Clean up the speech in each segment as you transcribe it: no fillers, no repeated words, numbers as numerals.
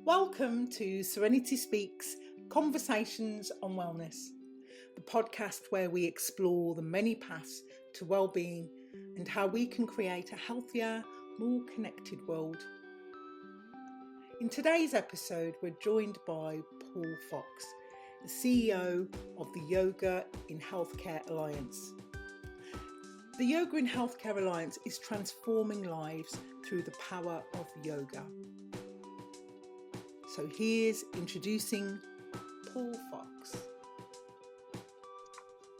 Welcome to Serenity Speaks, Conversations on Wellness, the podcast where we explore the many paths to well-being and how we can create a healthier, more connected world. In today's episode, we're joined by Paul Fox, the CEO of the Yoga in Healthcare Alliance. The Yoga in Healthcare Alliance is transforming lives through the power of yoga. So here's introducing Paul Fox.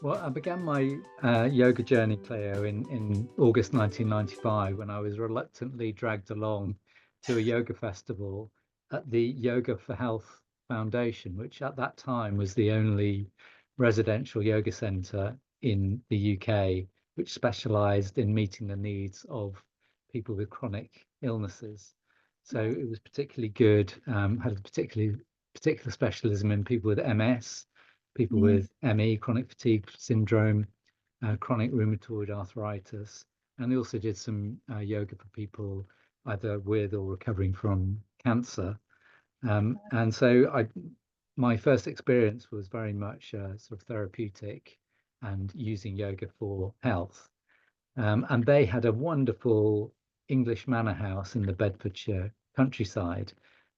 Well, I began my yoga journey, Cleo, in August 1995 when I was reluctantly dragged along to a yoga festival at the Yoga for Health Foundation, which at that time was the only residential yoga centre in the UK which specialised in meeting the needs of people with chronic illnesses. So it was particularly good, had a particular specialism in people with MS, people with ME, chronic fatigue syndrome, chronic rheumatoid arthritis, and they also did some yoga for people either with or recovering from cancer. And so my first experience was very much sort of therapeutic and using yoga for health. And they had a wonderful English manor house in the Bedfordshire countryside,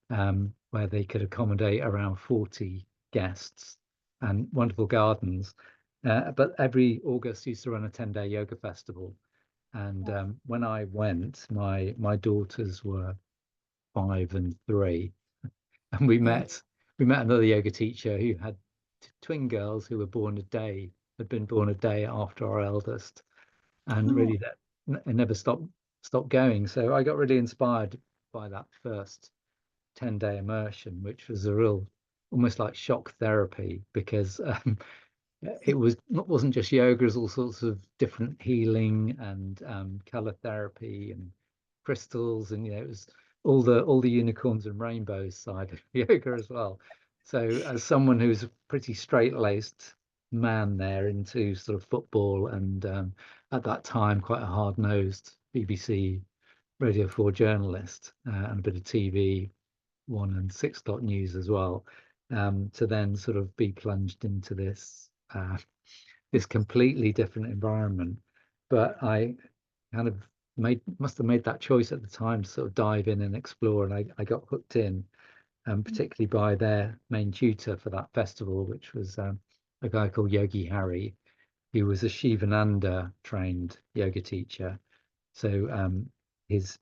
where they could accommodate around 40 guests and wonderful gardens. But every August used to run a 10-day yoga festival. And when I went, my daughters were 5 and 3, and we met another yoga teacher who had twin girls who had been born a day after our eldest, and really that it never stopped going. So I got really inspired by that first 10-day immersion, which was a real almost like shock therapy, because it wasn't just yoga, it was all sorts of different healing and color therapy and crystals, and it was all the unicorns and rainbows side of yoga as well. So as someone who's a pretty straight-laced man there into sort of football and at that time quite a hard-nosed BBC Radio 4 journalist and a bit of TV, 1 and 6 o'clock news as well, to then sort of be plunged into this completely different environment. But I kind of must have made that choice at the time to sort of dive in and explore, and I got hooked in, particularly by their main tutor for that festival, which was a guy called Yogi Harry, who was a Shivananda trained yoga teacher. So his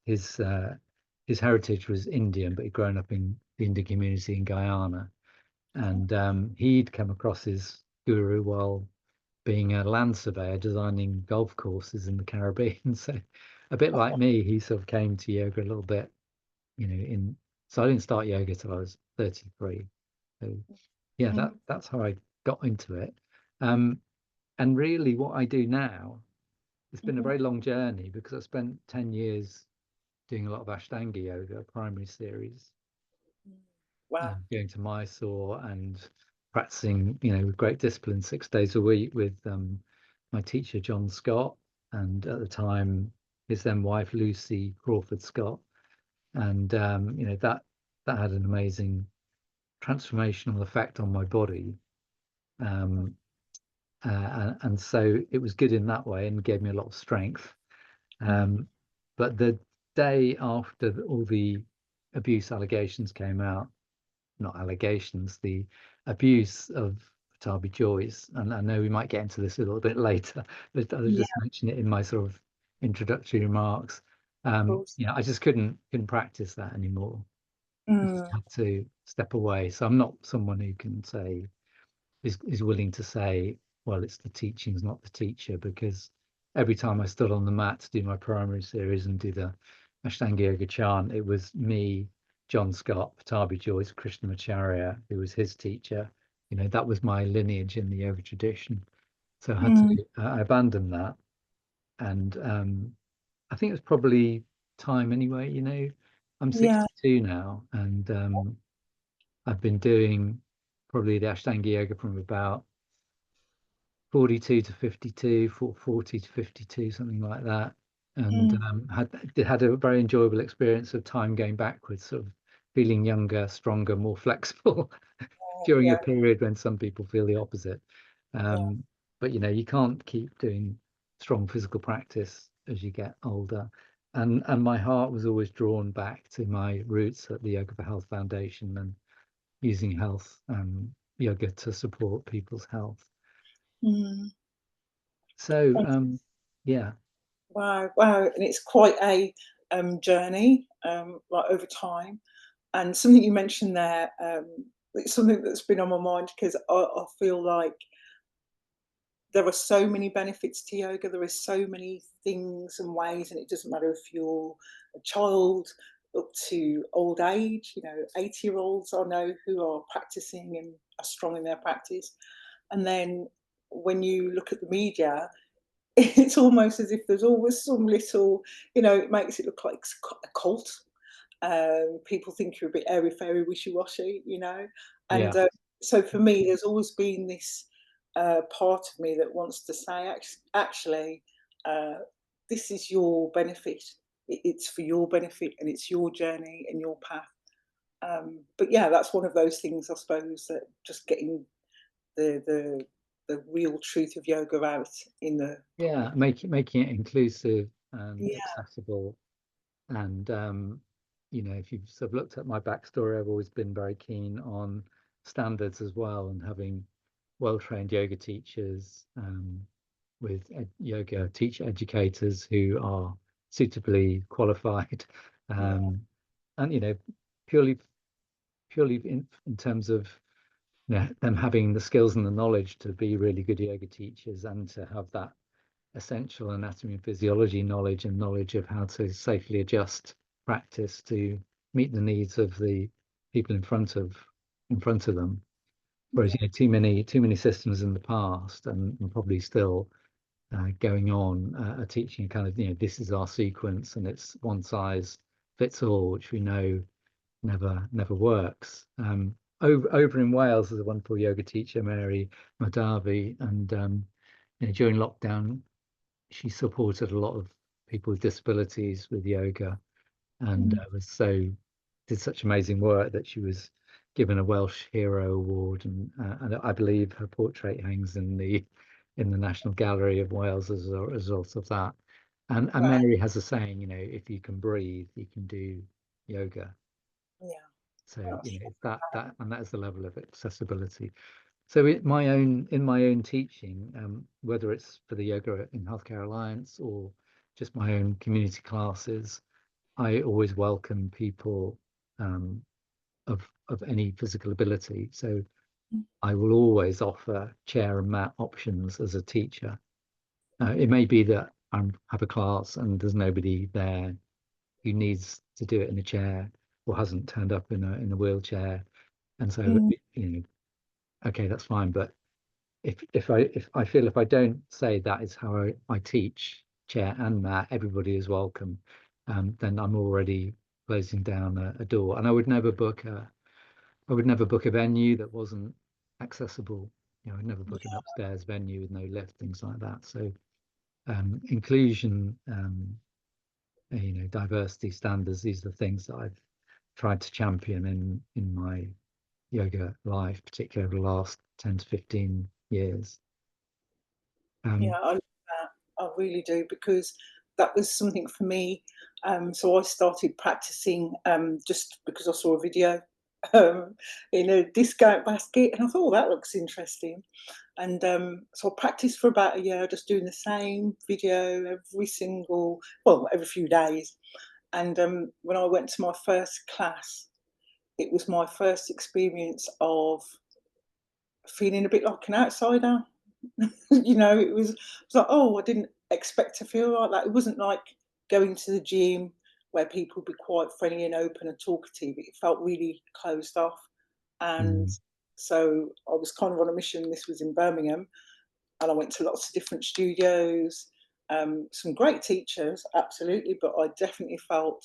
heritage was Indian, but he'd grown up in the Indian community in Guyana, and he'd come across his guru while being a land surveyor designing golf courses in the Caribbean. So a bit like me, he sort of came to yoga a little bit, so I didn't start yoga till I was 33. So yeah, that's how I got into it. And really what I do now, it's been a very long journey because I spent 10 years doing a lot of Ashtanga yoga, primary series. Wow. Going to Mysore and practicing, with great discipline 6 days a week with my teacher, John Scott, and at the time, his then wife, Lucy Crawford Scott. And, that had an amazing transformational effect on my body. And so it was good in that way and gave me a lot of strength. But the day after all the abuse allegations came out, not allegations, the abuse of Patabi Joyce, and I know we might get into this a little bit later, but I'll just mention it in my sort of introductory remarks. I just couldn't practice that anymore. I just had to step away. So I'm not someone who can say is willing to say, well, it's the teachings, not the teacher, because every time I stood on the mat to do my primary series and do the Ashtanga Yoga chant, it was me, John Scott, Patabi Joyce, Krishnamacharya, who was his teacher. That was my lineage in the yoga tradition. So I had to I abandoned that. And I think it was probably time anyway. I'm 62 now, and I've been doing probably the Ashtanga Yoga from about 42 to 52, 40 to 52, something like that. And had a very enjoyable experience of time going backwards, sort of feeling younger, stronger, more flexible during a Yeah, period when some people feel the opposite. yeah. But you can't keep doing strong physical practice as you get older. And my heart was always drawn back to my roots at the Yoga for Health Foundation and using health yoga to support people's health. Mm. So yeah. Wow, wow, and it's quite a journey, like over time. And something you mentioned there, it's something that's been on my mind because I feel like there are so many benefits to yoga. There are so many things and ways, and it doesn't matter if you're a child up to old age. 80-year-olds I know who are practicing and are strong in their practice. And then when you look at the media, it's almost as if there's always some little, it makes it look like a cult. People think you're a bit airy fairy, wishy washy, Yeah. and so for me, there's always been this part of me that wants to say, actually, uh, this is your benefit. It's for your benefit, and it's your journey and your path. But yeah, that's one of those things, I suppose, that just getting the real truth of yoga out in the Yeah, making it inclusive and yeah, accessible. And if you've sort of looked at my backstory, I've always been very keen on standards as well, and having well-trained yoga teachers with yoga teacher educators who are suitably qualified, yeah, and purely in terms of them having the skills and the knowledge to be really good yoga teachers, and to have that essential anatomy and physiology knowledge, and knowledge of how to safely adjust practice to meet the needs of the people in front of them. Whereas yeah, too many systems in the past, and probably still going on, are teaching kind of, this is our sequence and it's one size fits all, which we know never works. Over in Wales, there's a wonderful yoga teacher, Mary Madavi, and during lockdown, she supported a lot of people with disabilities with yoga, and mm, did such amazing work that she was given a Welsh Hero Award, and I believe her portrait hangs in the National Gallery of Wales as a result of that. And right, Mary has a saying, if you can breathe, you can do yoga. yeah, So that's it's that is the level of accessibility. So in my own teaching, whether it's for the Yoga in Healthcare Alliance or just my own community classes, I always welcome people of any physical ability. So mm, I will always offer chair and mat options as a teacher. It may be that I have a class and there's nobody there who needs to do it in a chair, or hasn't turned up in a wheelchair, and so mm, okay, that's fine. But if I feel, if I don't say that is how I teach chair and mat, everybody is welcome, then I'm already closing down a door. And I would never book a venue that wasn't accessible. I'd never book an upstairs venue with no lift, things like that. So inclusion, diversity standards, these are the things that I've tried to champion in my yoga life, particularly over the last 10 to 15 years. yeah, Um, I love that. I really do, because that was something for me. So I started practicing just because I saw a video um, in a discount basket, and I thought, oh, that looks interesting. And so I practiced for about a year, just doing the same video every few days. And when I went to my first class, it was my first experience of feeling a bit like an outsider. It was like, oh, I didn't expect to feel like that. It wasn't like going to the gym where people would be quite friendly and open and talkative. It felt really closed off. And mm, so I was kind of on a mission. This was in Birmingham, and I went to lots of different studios, some great teachers, absolutely, but I definitely felt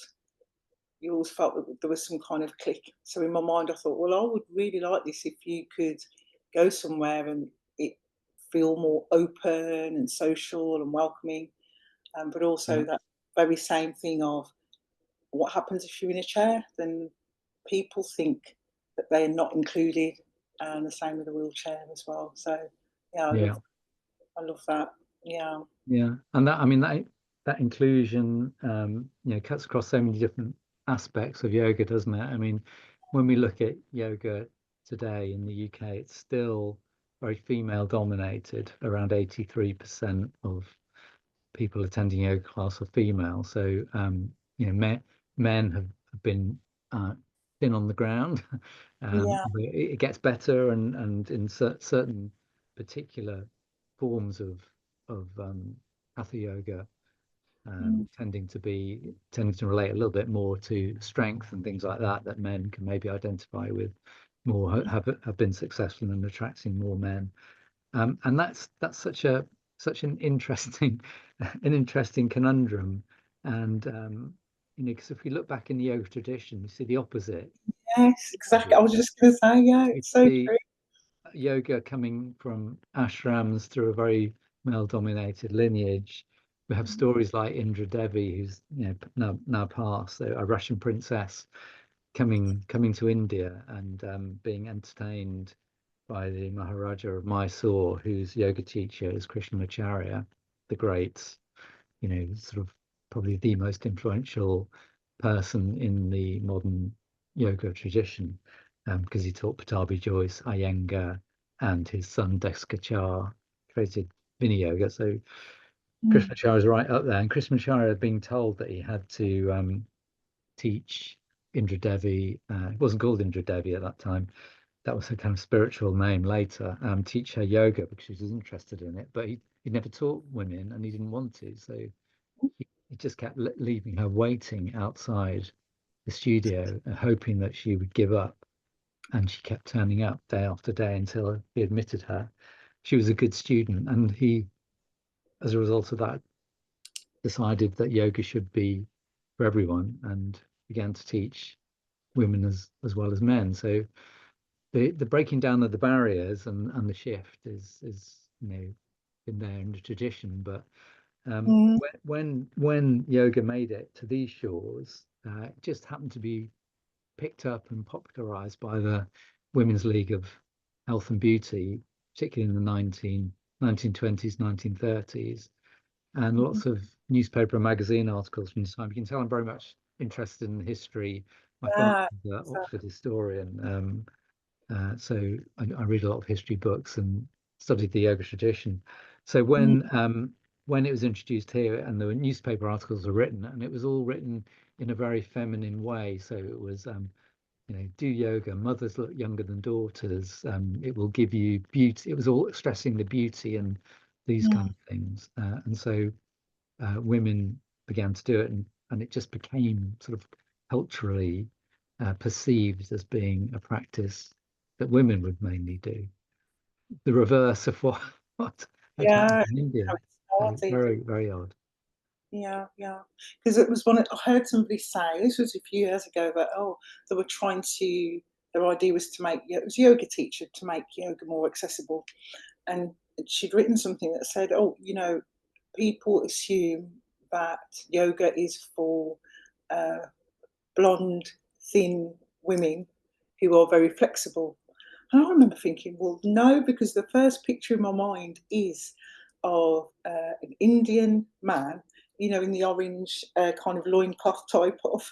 you always felt that there was some kind of click. So in my mind, I thought, well, I would really like this if you could go somewhere and it feel more open and social and welcoming, but also yeah, that very same thing of what happens if you're in a chair, then people think that they're not included, and the same with the wheelchair as well. So yeah, Yeah. I love that. Yeah. Yeah, and that, I mean, that inclusion, cuts across so many different aspects of yoga, doesn't it? I mean, when we look at yoga today in the UK, it's still very female dominated. Around 83% of people attending yoga class are female. So, men have been thin on the ground. Yeah. But it gets better, and in certain particular forms of hatha yoga, Mm. tending to relate a little bit more to strength and things like that, that men can maybe identify with more, have been successful in attracting more men. And that's such an interesting an interesting conundrum. And because if we look back in the yoga tradition, we see the opposite Yes, of exactly. I it. was just going to say, yeah, We it's so see true. yoga coming from ashrams through a very male-dominated lineage. We have stories like Indra Devi, who's now passed, so a Russian princess coming to India and being entertained by the Maharaja of Mysore, whose yoga teacher is Krishnamacharya, the great, sort of probably the most influential person in the modern yoga tradition, because he taught Patabi Joyce, Iyengar, and his son Deskachar created Vini Yoga. So Mm. Krishnamacharya is right up there, and Krishnamacharya being told that he had to teach Indra Devi. It wasn't called Indra Devi at that time. That was her kind of spiritual name later. Teach her yoga because she was interested in it, but he never taught women, and he didn't want to. So he just kept leaving her waiting outside the studio, hoping that she would give up. And she kept turning up day after day until he admitted her. She was a good student, and he, as a result of that, decided that yoga should be for everyone and began to teach women as well as men. So the breaking down of the barriers and the shift is in there in the tradition. But Mm. when yoga made it to these shores, it just happened to be picked up and popularized by the Women's League of Health and Beauty, particularly in the 1920s, 1930s, and Mhm. lots of newspaper and magazine articles from the time. You can tell I'm very much interested in history. My father Yeah. was an So, Oxford historian, so I read a lot of history books and studied the yoga tradition. So mm, when it was introduced here, and the newspaper articles were written, and it was all written in a very feminine way. So it was, do yoga. Mothers look younger than daughters. It will give you beauty. It was all stressing the beauty and these mm, kind of things. And so women began to do it, and it just became sort of culturally perceived as being a practice that women would mainly do. The reverse of what what had yeah, happened in India. how it So started. very, very odd. Yeah, yeah. Because it was I heard somebody say, this was a few years ago, that, oh, they were trying to, their idea was to make, it was a yoga teacher to make yoga more accessible. And she'd written something that said, oh, people assume that yoga is for uh, blonde, thin women who are very flexible. And I remember thinking, well, no, because the first picture in my mind is of an Indian man, in the orange kind of loincloth type of,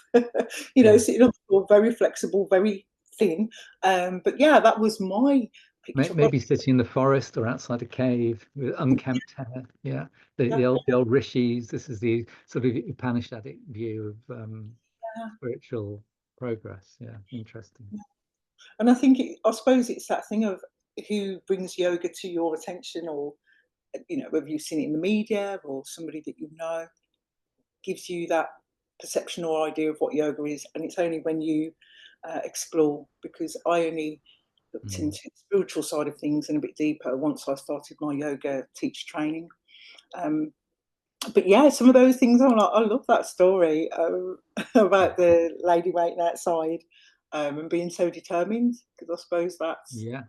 Yeah. sitting on the floor, very flexible, very thin. But yeah, that was my picture. But Maybe sitting in the forest or outside a cave with unkempt hair. Yeah. yeah, The old rishis. This is the sort of Upanishadic view of yeah, spiritual progress. Yeah. Interesting. yeah. And I think, I suppose it's that thing of who brings yoga to your attention, or whether you've seen it in the media or somebody that gives you that perception or idea of what yoga is. And it's only when you explore, because I only looked Mm. into the spiritual side of things and a bit deeper once I started my yoga teacher training. Um, but yeah, some of those things, I'm like, I love that story about the lady waiting outside, and being so determined, because I suppose that's. Yeah,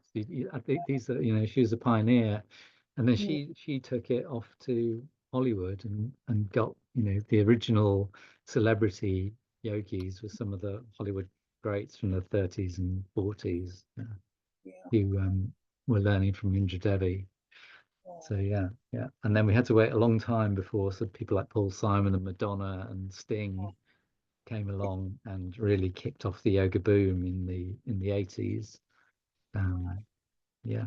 I think these are, she was a pioneer, and then Mm, she took it off to Hollywood and got, the original celebrity yogis with some of the Hollywood greats from the 30s and 40s Yeah. who were learning from Indra Devi. So Oh, yeah, yeah. And then we had to wait a long time before so people like Paul Simon and Madonna and Sting came along and really kicked off the yoga boom in the 80s. Um, yeah,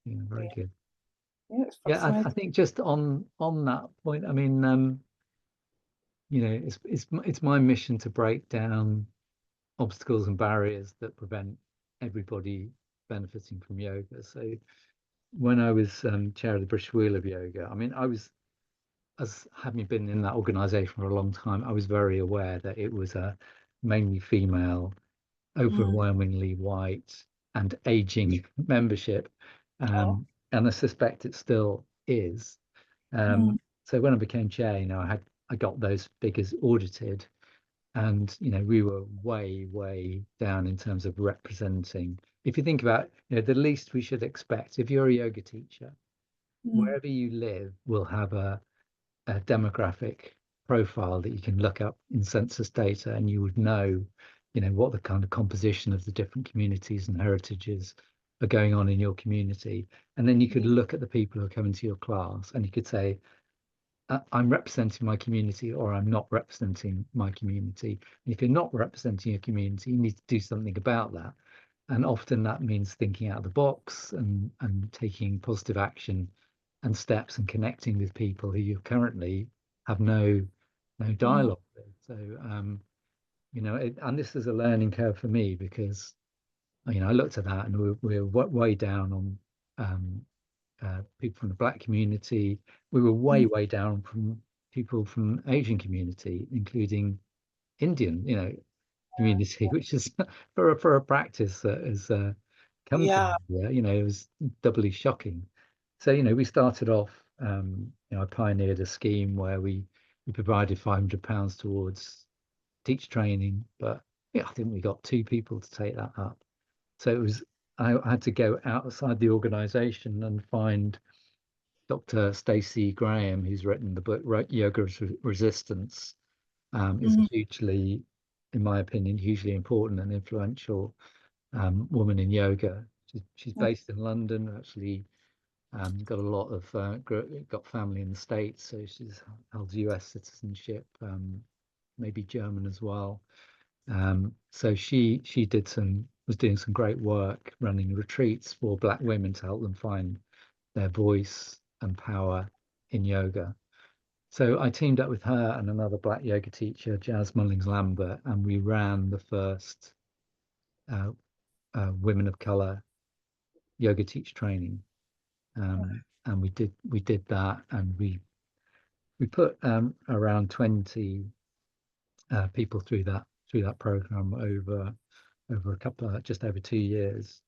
yeah, very yeah. good. Yeah, it's Yeah, I fascinating. think just on that point, I mean, it's my mission to break down obstacles and barriers that prevent everybody benefiting from yoga. So when I was chair of the British Wheel of Yoga, I mean, I was, as having been in that organization for a long time, I was very aware that it was a mainly female, Mm. overwhelmingly white, and aging membership. Oh. And I suspect it still is. Mm. So when I became chair, I got those figures audited, and we were way down in terms of representing. If you think about, the least we should expect, if you're a yoga teacher, Mm. wherever you live will have a demographic profile that you can look up in census data, and you would know, what the kind of composition of the different communities and heritages are going on in your community. And then you could Yeah. look at the people who are coming to your class, and you could say, I'm representing my community or I'm not representing my community. And if you're not representing your community, you need to do something about that. And often that means thinking out of the box and taking positive action and steps and connecting with people who you currently have no Mm. dialogue with. So and this is a learning curve for me because I looked at that and we're way down on people from the Black community. We were Mm. way down from people from Asian community, including Indian, community, which is for a practice that has come from Yeah. India, it was doubly shocking. So, we started off, I pioneered a scheme where we provided £500 towards teach training, but yeah, I think we got two people to take that up. So I had to go outside the organization and find Dr. Stacey Graham, who's written the book Yoga Resistance, is a Mm. hugely, in my opinion, hugely important and influential woman in yoga. She's Mm. based in London, actually got a lot of got family in the States, so she's held US citizenship, maybe German as well. So she was doing some great work running retreats for Black women to help them find their voice and power in yoga. So I teamed up with her and another Black yoga teacher, Jazz Mullings Lambert, and we ran the first uh, women of color yoga teach training. And we did that, and we put around 20 people through that program over a couple of just over 2 years.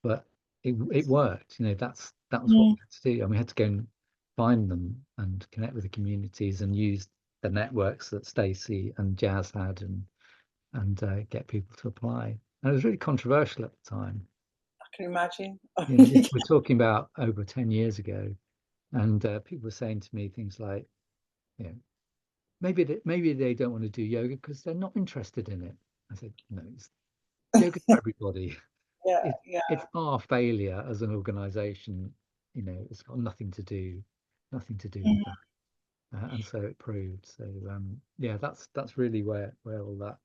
But it worked. That was what Mm. we had to do, and we had to go and find them and connect with the communities and use the networks that Stacey and Jazz had and get people to apply. And it was really controversial at the time. I can imagine. We're talking about over 10 years ago, and people were saying to me things like, you know, maybe they don't want to do yoga because they're not interested in it. I said, no, it's yoga for everybody. Yeah. it, Yeah. it's our failure as an organization. It's got nothing to do with Mm. that. And so it proved. So yeah, that's really where all that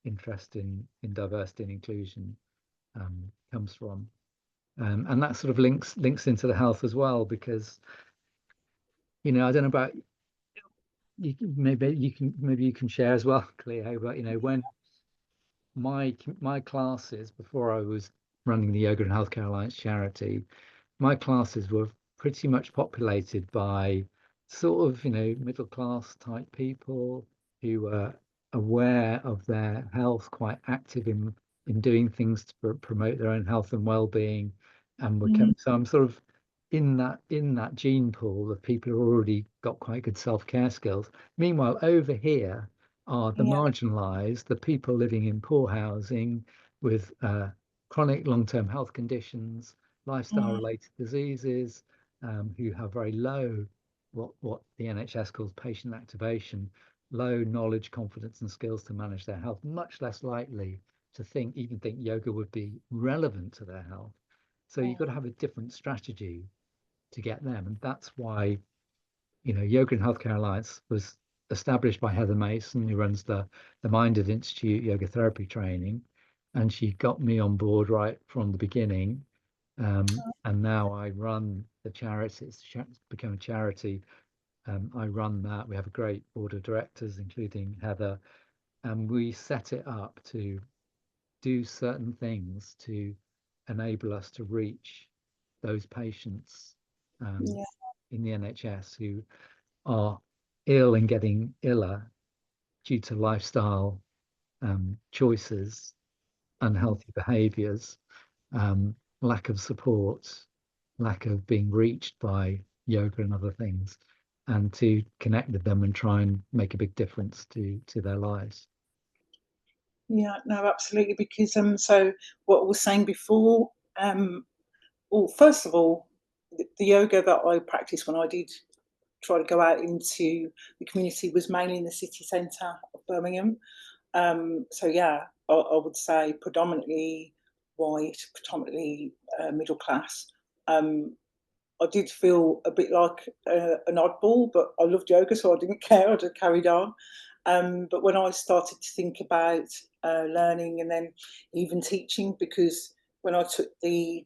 interest in diversity and inclusion comes from. And that sort of links into the health as well, because I don't know about maybe you can share as well, Cleo, but when my classes before I was running the Yoga and Healthcare Alliance charity, my classes were pretty much populated by sort of, middle class type people who were aware of their health, quite active in doing things to promote their own health and well-being, and Mm. so I'm sort of in that gene pool of people who already got quite good self-care skills. Meanwhile, over here are the Yeah. marginalized, the people living in poor housing with chronic long-term health conditions, lifestyle Mm. related diseases, who have very low, what the NHS calls patient activation, low knowledge, confidence, and skills to manage their health, much less likely to think yoga would be relevant to their health. So you've got to have a different strategy to get them. And that's why, Yoga and Healthcare Alliance was established by Heather Mason, who runs the Minded Institute Yoga Therapy Training. And she got me on board right from the beginning. And now I run the charity. It's become a charity. I run that. We have a great board of directors, including Heather, and we set it up to do certain things to enable us to reach those patients Yeah. in the NHS who are ill and getting iller due to lifestyle choices, unhealthy behaviors, lack of support, lack of being reached by yoga and other things, and to connect with them and try and make a big difference to their lives. Yeah, no, absolutely. Because so what I was saying before, well, first of all, the yoga that I practiced when I did try to go out into the community was mainly in the city centre of Birmingham. So yeah, I would say predominantly white, predominantly middle class. I did feel a bit like an oddball, but I loved yoga, so I didn't care. I just carried on. But when I started to think about learning and then even teaching, because when I took the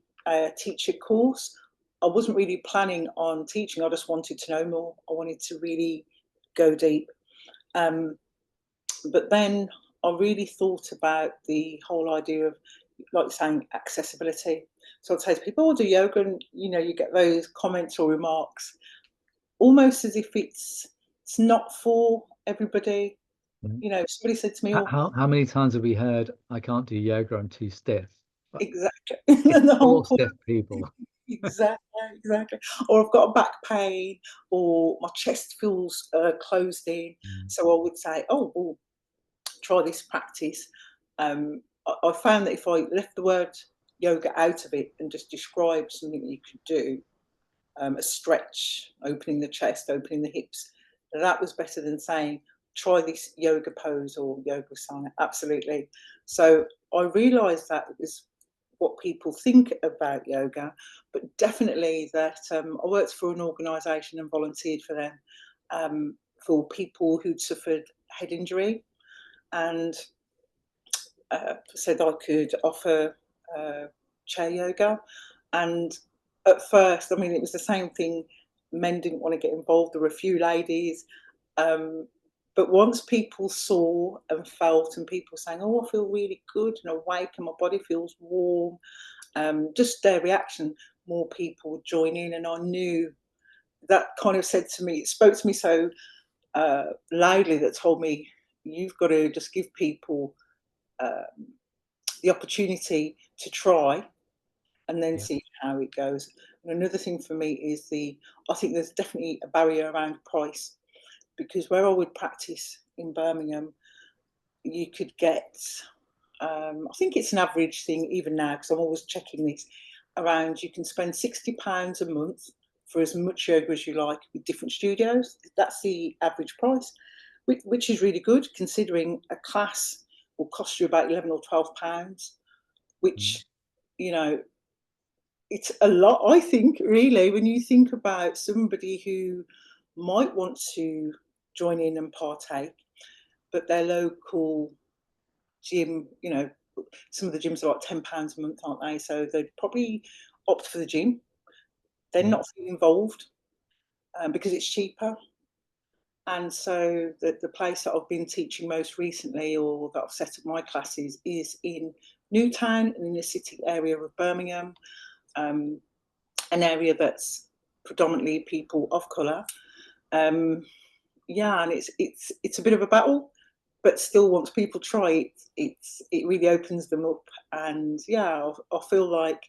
teacher course, I wasn't really planning on teaching. I just wanted to know more. I wanted to really go deep. Um, but then I really thought about the whole idea of, like saying, accessibility. So I'd say to people, "Oh, do yoga," and you get those comments or remarks, almost as if it's not for everybody. Mm. Somebody said to me, "Oh, How many times have we heard, I can't do yoga, I'm too stiff? But exactly," it's the whole for point. stiff people. Exactly. Or I've got a back pain, or my chest feels closed in. Mm. So I would say, "Oh, well, try this practice." I found that if I left the word yoga out of it and just described something that you could do, a stretch, opening the chest, opening the hips, that was better than saying, try this yoga pose or yoga asana. Absolutely. So I realised that it was what people think about yoga, but definitely that I worked for an organisation and volunteered for them, for people who'd suffered head injury, and said I could offer chair yoga. And at first, I mean, it was the same thing. Men didn't want to get involved. There were a few ladies. Um, but once people saw and felt, and people saying, "Oh, I feel really good and awake, and my body feels warm," just their reaction, more people would join in. And I knew that kind of said to me, it spoke to me so loudly, that told me, you've got to just give people the opportunity to try and then Yeah. see how it goes. And another thing for me is I think there's definitely a barrier around price, because where I would practice in Birmingham, you could get, I think it's an average thing even now, because I'm always checking this, around, you can spend £60 a month for as much yoga as you like with different studios. That's the average price, which is really good considering a class will cost you about 11 or £12, Mm. which, you know, it's a lot, I think, really, when you think about somebody who might want to join in and partake, but their local gym, some of the gyms are like £10 a month, aren't they? So they'd probably opt for the gym. They're Yeah. not feeling involved because it's cheaper. And so the place that I've been teaching most recently, or that I've set up my classes, is in Newtown, in the city area of Birmingham, um, an area that's predominantly people of colour. Um, yeah, and it's a bit of a battle, but still, once people try it, it really opens them up. And yeah, I feel like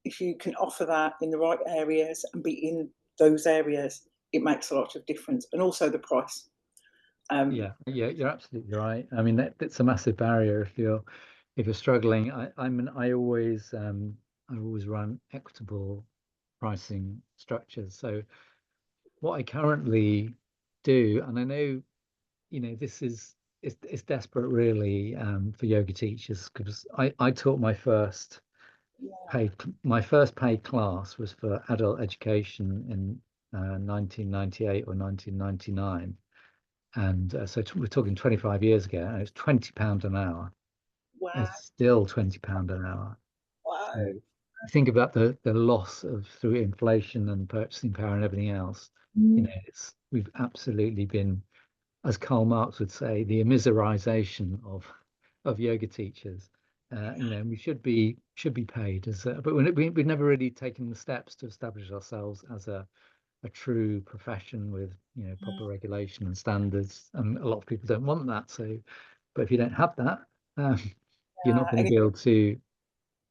if you can offer that in the right areas and be in those areas, it makes a lot of difference. And also the price. Um, Yeah, you're absolutely right. I mean, that's a massive barrier if you're struggling. I always run equitable pricing structures. So what I currently do, and I know, this is it's desperate really for yoga teachers, because I taught Yeah. my first paid class was for adult education in 1998 or 1999, and we're talking 25 years ago, and it's £20 an hour. Wow. It's still £20 an hour. So Wow. you think about the loss of through inflation and purchasing power and everything else. You Mm. know, we've absolutely been, as Karl Marx would say, the immiserization of yoga teachers. You know, and we should be paid as, but we've never really taken the steps to establish ourselves as a true profession with, you know, proper regulation and standards. And a lot of people don't want that. So, but if you don't have that, um, you're not Yeah. going to be able to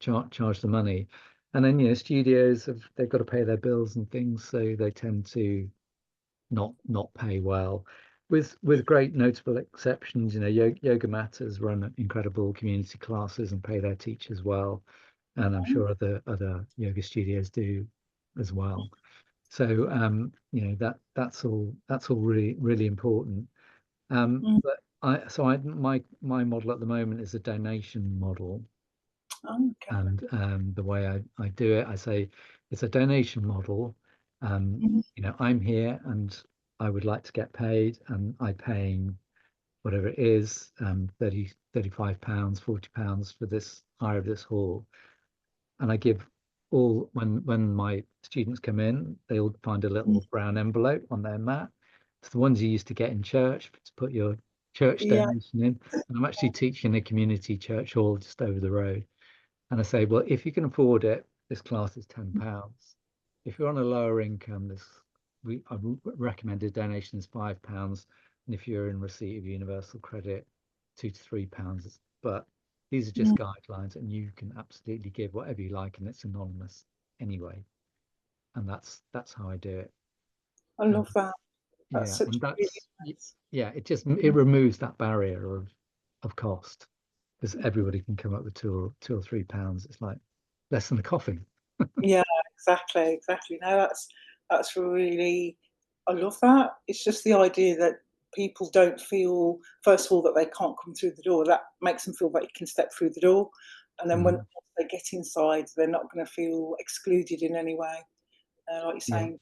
charge the money. And then, you know, studios they've got to pay their bills and things, so they tend to not pay well, with great notable exceptions. You know, Yoga Matters run incredible community classes and pay their teachers well, and I'm sure other yoga studios do as well. So you know, that's all really important. Mm. But my model at the moment is a donation model. Okay. And the way I do it, I say it's a donation model. Mm. You know, I'm here and I would like to get paid, and I'm paying whatever it is, 30, £35, £40 for this hire of this hall. And I give all, when my students come in, they all find a Mm. little brown envelope on their mat. It's the ones you used to get in church to put your church Yeah. donation in. And I'm actually teaching a community church hall just over the road. And I say, well, if you can afford it, this class is £10. If you're on a lower income, I recommended donations £5, and if you're in receipt of universal credit, £2 to £3. But these are just Mm. guidelines, and you can absolutely give whatever you like, and it's anonymous anyway. And that's how I do it. I And love that. That's yeah, such and really that's nice. yeah, it removes that barrier of cost, because everybody can come up with £2 or £3. It's like less than a coffee. Yeah, exactly, exactly. No, that's really, I love that. It's just the idea that people don't feel, first of all, that they can't come through the door. That makes them feel that they can step through the door, and then when Mhm. they get inside, they're not going to feel excluded in any way. Like you're Yeah, saying,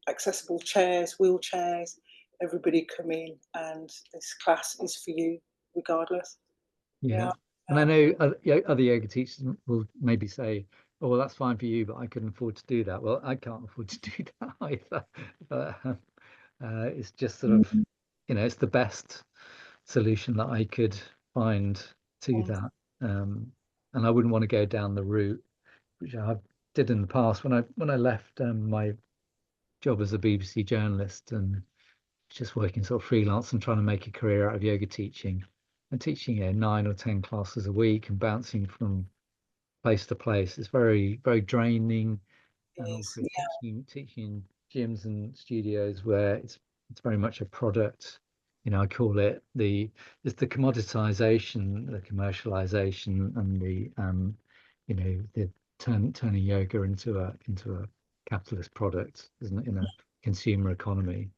accessible chairs, wheelchairs, everybody come in, and this class is for you, regardless. Yeah, yeah. And I know other yoga teachers will maybe say, "Oh, well, that's fine for you, but I couldn't afford to do that." Well, I can't afford to do that either. But it's just sort of, yeah. you know, it's the best solution that I could find to Mm, that. And I wouldn't want to go down the route which I did in the past when I left my job as a BBC journalist and just working sort of freelance and trying to make a career out of yoga teaching, and teaching, you know, 9 or 10 classes a week and bouncing from place to place. It's very draining, it and is. also Yeah. teaching in gyms and studios where it's very much a product. You know, I call it it's the commoditization, the commercialization, and the you know, the turning yoga into a capitalist product, isn't it, in a consumer economy.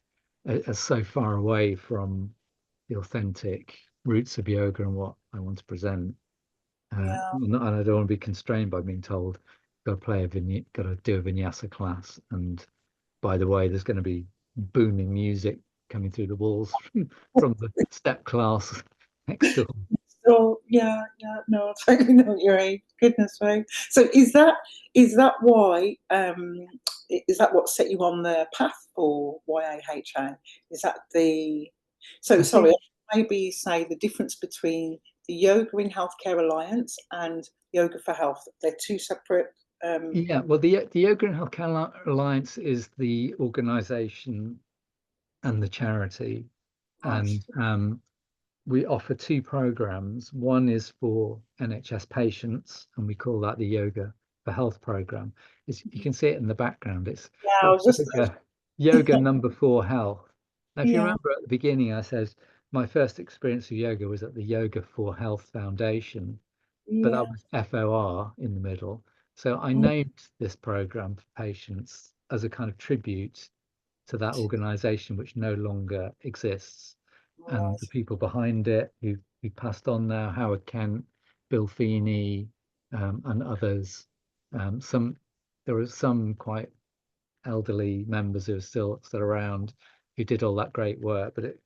It's so far away from the authentic roots of yoga and what I want to present. Yeah. And I don't want to be constrained by being told, got to do a vinyasa class. And by the way, there's going to be booming music coming through the walls from the step class next door. So yeah, yeah, no, I totally know what you're saying. Goodness me. So is that why is that what set you on the path for YIHA? Is that the so I sorry, think, maybe say the difference between the Yoga in Healthcare Alliance and Yoga for Health. They're two separate yeah, well, the Yoga and Healthcare Alliance is the organization and the charity. right. And we offer two programs. One is for NHS patients, and we call that the Yoga for Health program. You can see it in the background. Yeah, I It's was just yoga number 4 health. Now, if you yeah, remember at the beginning, I said my first experience of yoga was at the Yoga for Health Foundation, but yeah. that was FOR in the middle. So I Mm, named this program for patients as a kind of tribute to that organization which no longer exists. and the people behind it who passed on now, Howard Kent, Bill Feeney, and others. Some There are some quite elderly members who are still around who did all that great work, but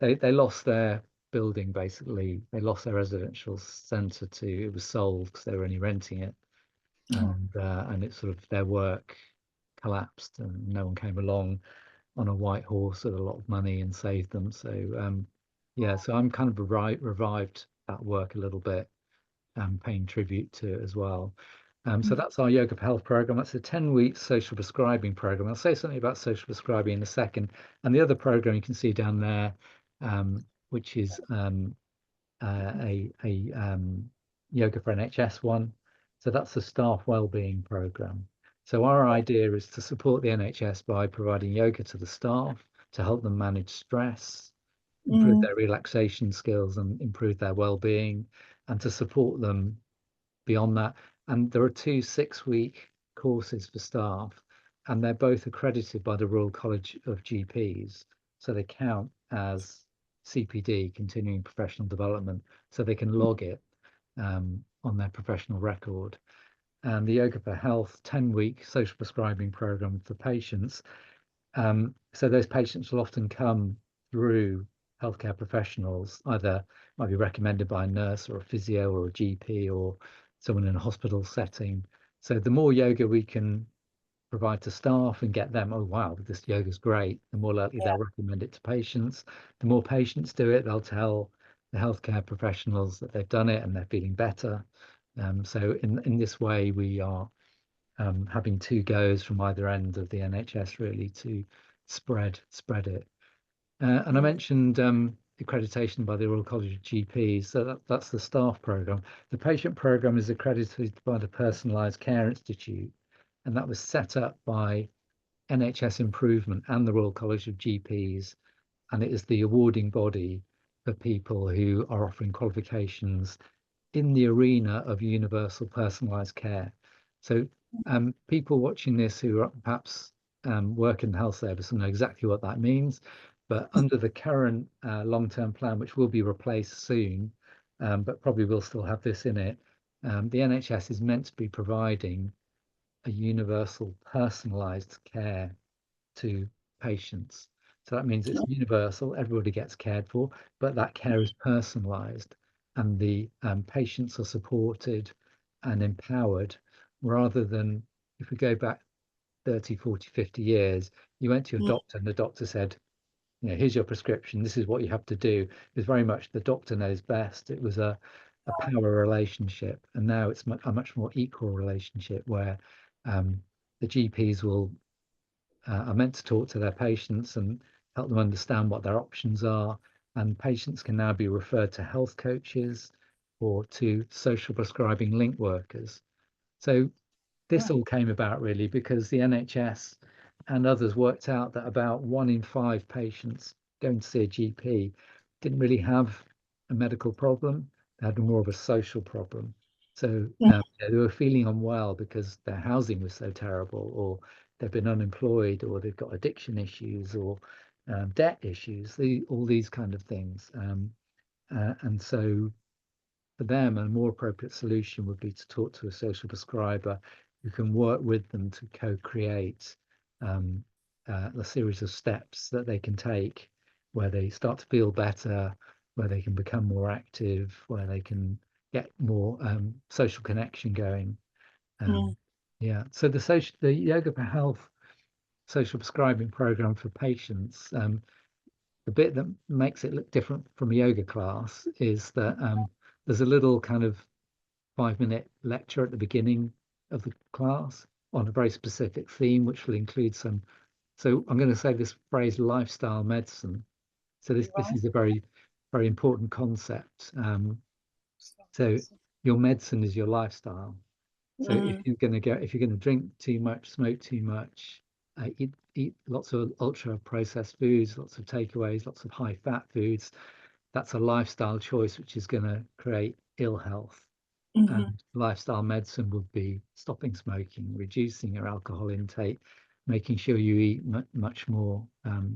they lost their building basically. They lost their residential centre it was sold because they were only renting it, and it sort of their work collapsed, and no one came along on a white horse with a lot of money and saved them. So yeah, so I'm kind of revived that work a little bit, paying tribute to it as well. So that's our Yoga for Health program. That's a 10-week social prescribing program. I'll say something about social prescribing in a second. And the other program you can see down there, which is a Yoga for NHS one. So that's the staff wellbeing program. So our idea is to support the NHS by providing yoga to the staff to help them manage stress, improve their relaxation skills, and improve their well-being, and to support them beyond that. And there are two 6-week courses for staff, and they're both accredited by the Royal College of GPs. So they count as CPD, continuing professional development, so they can log it on their professional record. And the Yoga for Health 10-week social prescribing program for patients. So those patients will often come through healthcare professionals, either might be recommended by a nurse or a physio or a GP or someone in a hospital setting. So the more yoga we can provide to staff and get them, oh wow, this yoga is great, the more likely they'll recommend it to patients. The more patients do it, they'll tell the healthcare professionals that they've done it and they're feeling better. So in this way, we are having two goes from either end of the NHS really to spread it. And I mentioned accreditation by the Royal College of GPs, so that's the staff program. The patient program is accredited by the Personalised Care Institute, and that was set up by NHS Improvement and the Royal College of GPs, and it is the awarding body for people who are offering qualifications in the arena of universal personalised care. So people watching this who are perhaps work in the health service and know exactly what that means, but under the current long-term plan, which will be replaced soon, but probably will still have this in it, the NHS is meant to be providing a universal personalised care to patients. So that means it's universal, everybody gets cared for, but that care is personalised, and the patients are supported and empowered, rather than, if we go back 30, 40, 50 years, you went to your doctor and the doctor said, here's your prescription, this is what you have to do. It was very much the doctor knows best. It was a power relationship, and now it's a much more equal relationship where the GPs are meant to talk to their patients and help them understand what their options are, and patients can now be referred to health coaches or to social prescribing link workers. So this all came about really because the NHS and others worked out that about 1 in 5 patients going to see a GP didn't really have a medical problem, they had more of a social problem. So they were feeling unwell because their housing was so terrible, or they've been unemployed, or they've got addiction issues, or debt issues, all these kind of things. And so for them, a more appropriate solution would be to talk to a social prescriber who can work with them to co-create a series of steps that they can take where they start to feel better, where they can become more active, where they can get more social connection going. Yeah, so the Yoga for Health social prescribing program for patients, the bit that makes it look different from a yoga class is that there's a little kind of 5-minute lecture at the beginning of the class on a very specific theme, which will include some. So I'm going to say this phrase, lifestyle medicine. So this is a very, very important concept. So your medicine is your lifestyle. So if you're going to drink too much, smoke too much, eat lots of ultra processed foods, lots of takeaways, lots of high fat foods, that's a lifestyle choice which is going to create ill health. And lifestyle medicine would be stopping smoking, reducing your alcohol intake, making sure you eat much more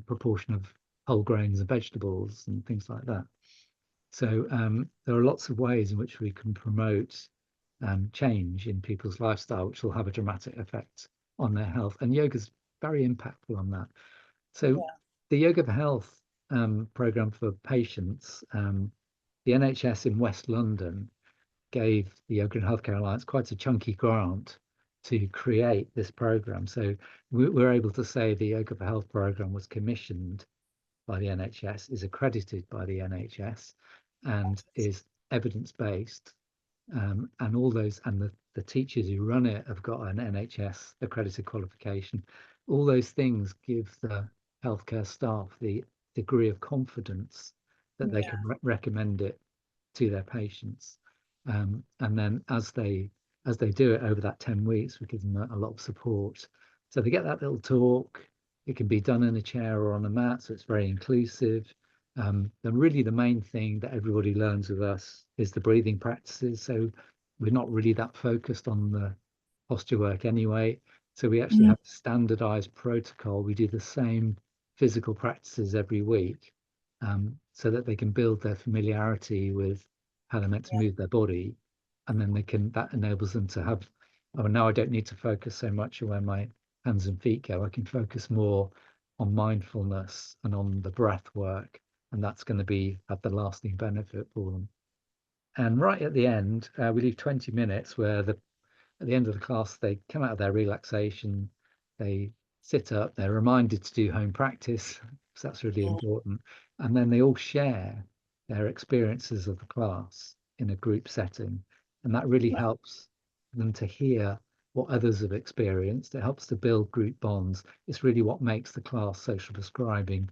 proportion of whole grains and vegetables and things like that. So there are lots of ways in which we can promote change in people's lifestyle, which will have a dramatic effect on their health. And yoga's very impactful on that. So Yeah. the Yoga for Health program for patients, the NHS in West London gave the Yoga and Healthcare Alliance quite a chunky grant to create this program. So we're able to say the Yoga for Health program was commissioned by the NHS, is accredited by the NHS, and is evidence-based. And all those, and the teachers who run it have got an NHS accredited qualification. All those things give the healthcare staff the degree of confidence that they can recommend it to their patients. And then as they do it over that 10 weeks, we give them a lot of support. So they get that little talk. It can be done in a chair or on a mat, so it's very inclusive. And really the main thing that everybody learns with us is the breathing practices. So we're not really that focused on the posture work anyway. So we actually Mm. have a standardized protocol. We do the same physical practices every week, so that they can build their familiarity with how they're meant to move their body. And then that enables them to have, oh, now I don't need to focus so much on where my hands and feet go. I can focus more on mindfulness and on the breath work. And that's going to have the lasting benefit for them. And right at the end, we leave 20 minutes where at the end of the class, they come out of their relaxation, they sit up, they're reminded to do home practice, so that's really important. And then they all share their experiences of the class in a group setting. And that really helps them to hear what others have experienced. It helps to build group bonds. It's really what makes the class social prescribing.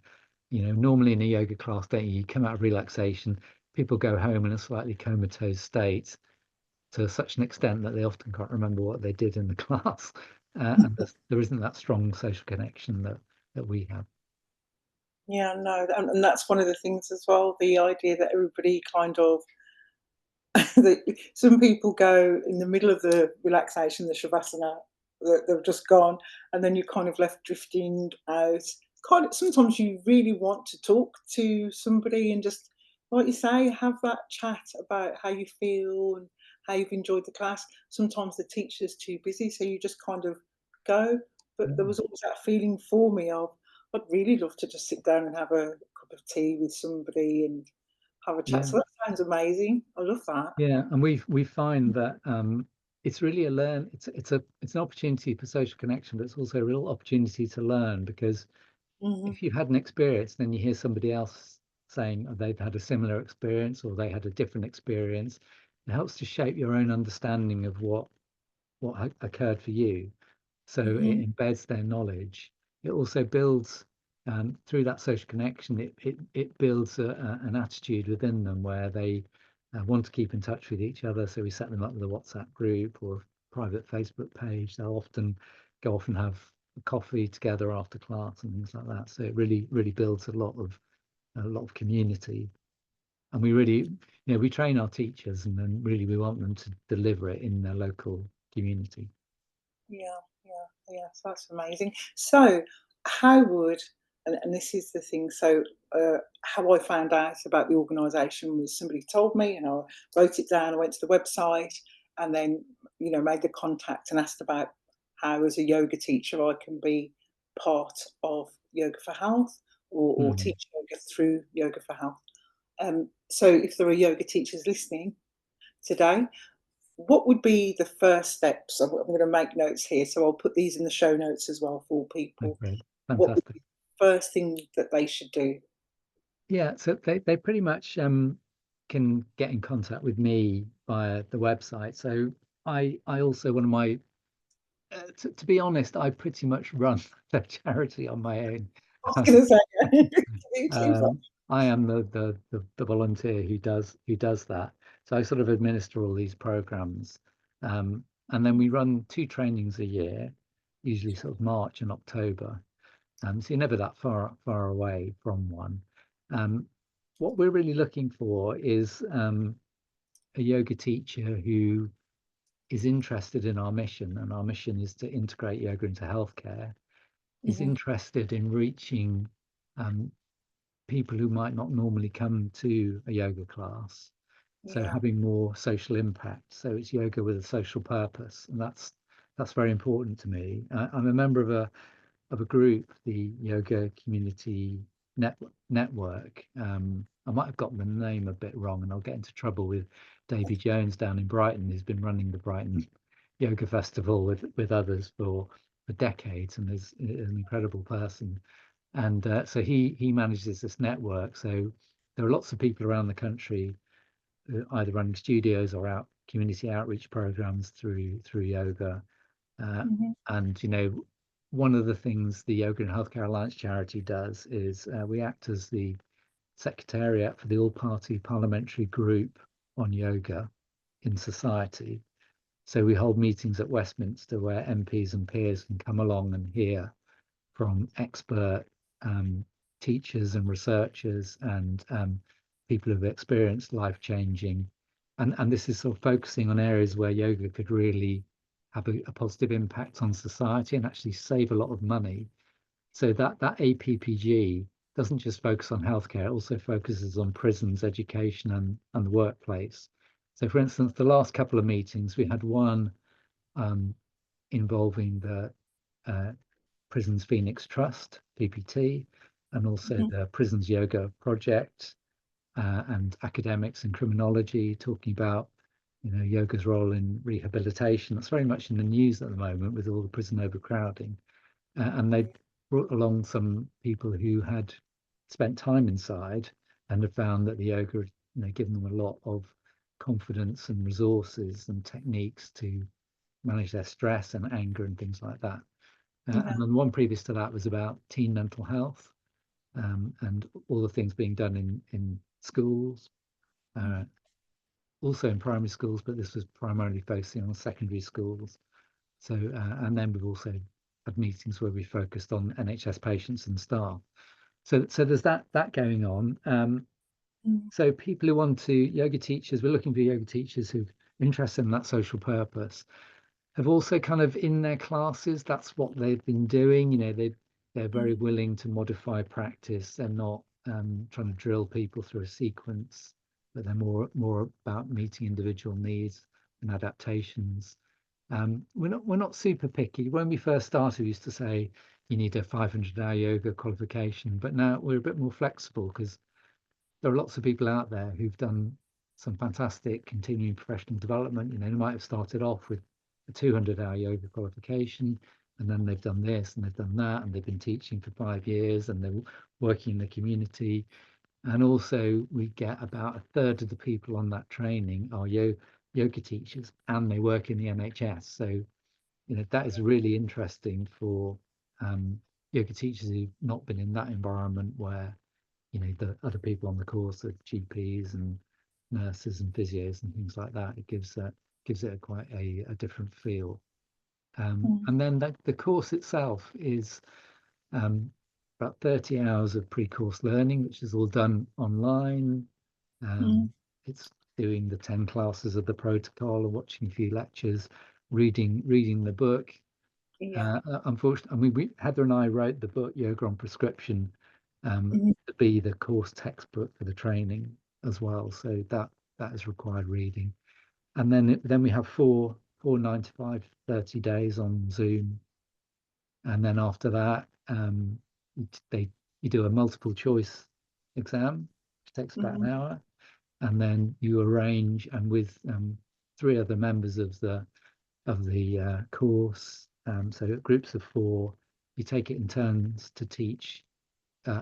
Normally in a yoga class, don't you come out of relaxation, people go home in a slightly comatose state to such an extent that they often can't remember what they did in the class. And there isn't that strong social connection that we have. Yeah, no, and that's one of the things as well, the idea that everybody kind of some people go in the middle of the relaxation, the shavasana, they've just gone, and then you're kind of left drifting out. Kind of, sometimes you really want to talk to somebody and just, like you say, have that chat about how you feel and how you've enjoyed the class. Sometimes the teacher's too busy, so you just kind of go. But there was always that feeling for me of, I'd really love to just sit down and have a cup of tea with somebody and have a chat. Yeah, So that sounds amazing. I love that. yeah, and we find that it's really it's an opportunity for social connection, but it's also a real opportunity to learn, because Mhm. if you've had an experience, then you hear somebody else saying they've had a similar experience or they had a different experience. It helps to shape your own understanding of what occurred for you. So it Mhm. embeds their knowledge. It also builds, through that social connection, it builds an attitude within them where they want to keep in touch with each other. So we set them up with a WhatsApp group or a private Facebook page. They'll often go off and have a coffee together after class and things like that. So it really builds a lot of community. And we train our teachers, and then really we want them to deliver it in their local community. Yeah, yeah. So that's amazing. So, how would and this is the thing. So, how I found out about the organisation was somebody told me, and I wrote it down. I went to the website, and then made the contact and asked about how, as a yoga teacher, I can be part of Yoga for Health or Mm. teach yoga through Yoga for Health. So, if there are yoga teachers listening today, what would be the first steps? I'm going to make notes here, so I'll put these in the show notes as well for people. Okay, What would fantastic. be the first thing that they should do? Yeah, so they pretty much can get in contact with me via the website. So I also, one of my to be honest, I pretty much run the charity on my own. I was going to say, you too, Um, I am the volunteer who does that. So I sort of administer all these programs, and then we run 2 trainings a year, usually sort of March and October. So you're never that far away from one. Um, what we're really looking for is a yoga teacher who is interested in our mission, and our mission is to integrate yoga into healthcare, is Mhm. interested in reaching um, people who might not normally come to a yoga class. So Yeah. having more social impact. So it's yoga with a social purpose, and that's very important to me. I'm a member of a group, the Yoga Community Network. I might have gotten the name a bit wrong, and I'll get into trouble with Davy Jones down in Brighton, who's been running the Brighton Yoga Festival with others for decades, and is an incredible person. And so he manages this network. So there are lots of people around the country either running studios or out community outreach programs through yoga. Hmm. And one of the things the Yoga and Healthcare Alliance charity does is we act as the secretariat for the all-party parliamentary group on yoga in society. So we hold meetings at Westminster where MPs and peers can come along and hear from expert teachers and researchers and people who've experienced life-changing. And this is sort of focusing on areas where yoga could really have a positive impact on society and actually save a lot of money. So that APPG doesn't just focus on healthcare, it also focuses on prisons, education, and the workplace. So for instance, the last couple of meetings, we had one involving the Prisons Phoenix Trust, PPT, and also Hmm. the Prisons Yoga Project, and academics in criminology talking about yoga's role in rehabilitation. That's very much in the news at the moment with all the prison overcrowding. And they brought along some people who had spent time inside and had found that the yoga had given them a lot of confidence and resources and techniques to manage their stress and anger and things like that. Yeah. And then one previous to that was about teen mental health, and all the things being done in schools, uh, also in primary schools, but this was primarily focusing on secondary schools. So, and then we've also had meetings where we focused on NHS patients and staff. So there's that going on. Mm. So people who want to, yoga teachers, we're looking for yoga teachers who've interested in that social purpose, have also kind of in their classes, that's what they've been doing. They're very Mm. willing to modify practice. They're not trying to drill people through a sequence, but they're more about meeting individual needs and adaptations. We're not super picky. When we first started, we used to say you need a 500-hour yoga qualification, but now we're a bit more flexible because there are lots of people out there who've done some fantastic continuing professional development. They might have started off with a 200-hour yoga qualification, and then they've done this and they've done that, and they've been teaching for 5 years, and they're working in the community. And also, we get about a third of the people on that training are yoga teachers, and they work in the NHS. So, that is really interesting for yoga teachers who've not been in that environment where the other people on the course are GPs and nurses and physios and things like that. It gives it quite a different feel. Mm. And then the course itself is about 30 hours of pre-course learning, which is all done online. Mm. It's doing the 10 classes of the protocol and watching a few lectures, reading the book. Yeah. Unfortunately, I mean, Heather and I wrote the book Yoga on Prescription Mm. to be the course textbook for the training as well. So that is required reading. And then we have four 9 to 5, 30 days on Zoom. And then after that, they you do a multiple choice exam, which takes about an Mm. hour, and then you arrange and with three other members of the course, so groups of four, you take it in turns to teach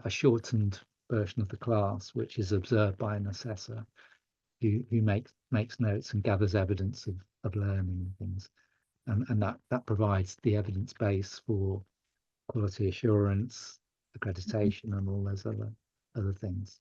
a shortened version of the class, which is observed by an assessor who makes notes and gathers evidence of learning and things. And that provides the evidence base for quality assurance, accreditation, and all those other things.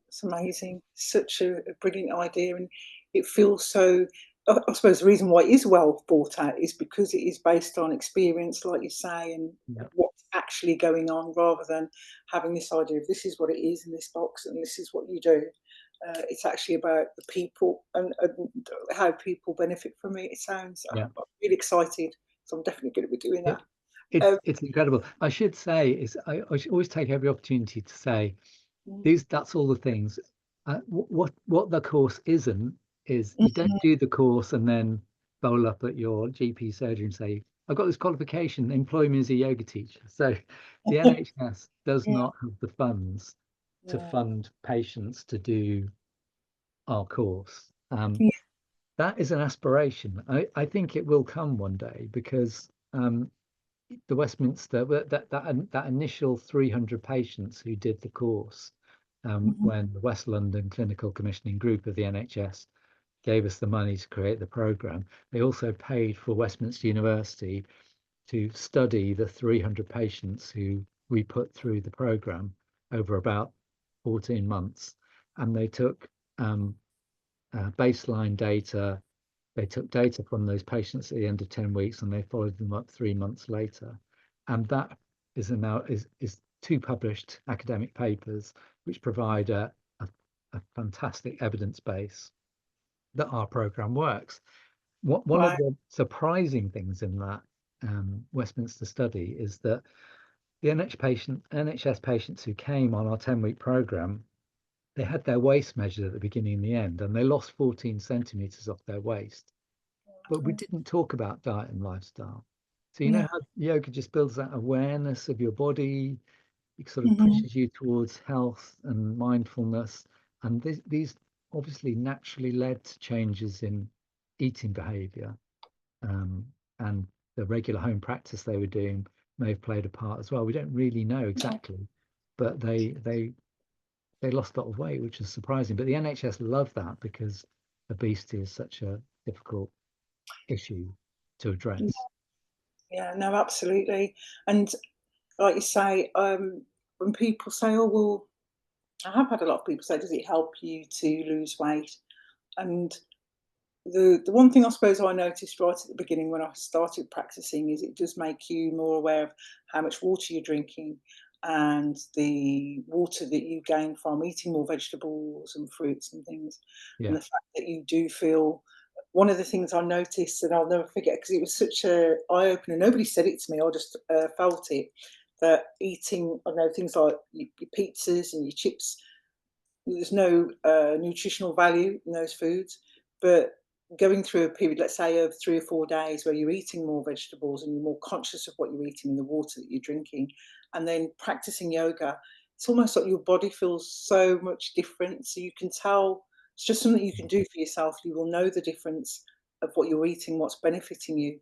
It's amazing. Such a brilliant idea, and it feels so. I suppose the reason why it is well thought out is because it is based on experience, like you say, and Yeah, what's actually going on, rather than having this idea of this is what it is in this box and this is what you do. It's actually about the people and how people benefit from it. It sounds. yeah. I'm really excited, so I'm definitely going to be doing It, that. It's incredible. I should say is I should always take every opportunity to say Mm, that's all the things. What the course isn't is you don't mm, do the course and then bowl up at your GP surgery and say, I've got this qualification, employ me as a yoga teacher. So the NHS does yeah, not have the funds to yeah, fund patients to do our course. yeah. That is an aspiration. I think it will come one day because the Westminster, that initial 300 patients who did the course, Mhm. when the West London Clinical Commissioning Group of the NHS gave us the money to create the programme, they also paid for Westminster University to study the 300 patients who we put through the programme over about 14 months. And they took baseline data. They took data from those patients at the end of 10 weeks and they followed them up 3 months later. And that is two published academic papers which provide a fantastic evidence base that our program works. One of Right. the surprising things in that Westminster study is that the NHS patients who came on our 10-week program, they had their waist measured at the beginning and the end, and they lost 14 centimeters off their waist. But we didn't talk about diet and lifestyle. So you know Yeah. how yoga just builds that awareness of your body, it sort of Mhm. pushes you towards health and mindfulness. And these obviously naturally led to changes in eating behavior. Um, and the regular home practice they were doing may have played a part as well. We don't really know exactly, but they lost a lot of weight, which is surprising. But the NHS love that because obesity is such a difficult issue to address. Yeah, no, absolutely. And like you say, when people say, "Oh, well," I have had a lot of people say, "Does it help you to lose weight?" And the one thing I suppose I noticed right at the beginning when I started practicing is it does make you more aware of how much water you're drinking and the water that you gain from eating more vegetables and fruits and things, and Yeah, the fact that you do feel. One of the things I noticed that I'll never forget because it was such a eye opener. Nobody said it to me. I just felt it. That eating, I know things like your pizzas and your chips, there's no nutritional value in those foods, but going through a period, let's say of 3 or 4 days, where you're eating more vegetables and you're more conscious of what you're eating and the water that you're drinking, and then practicing yoga, it's almost like your body feels so much different. So you can tell it's just something you can do for yourself. You will know the difference of what you're eating, what's benefiting you,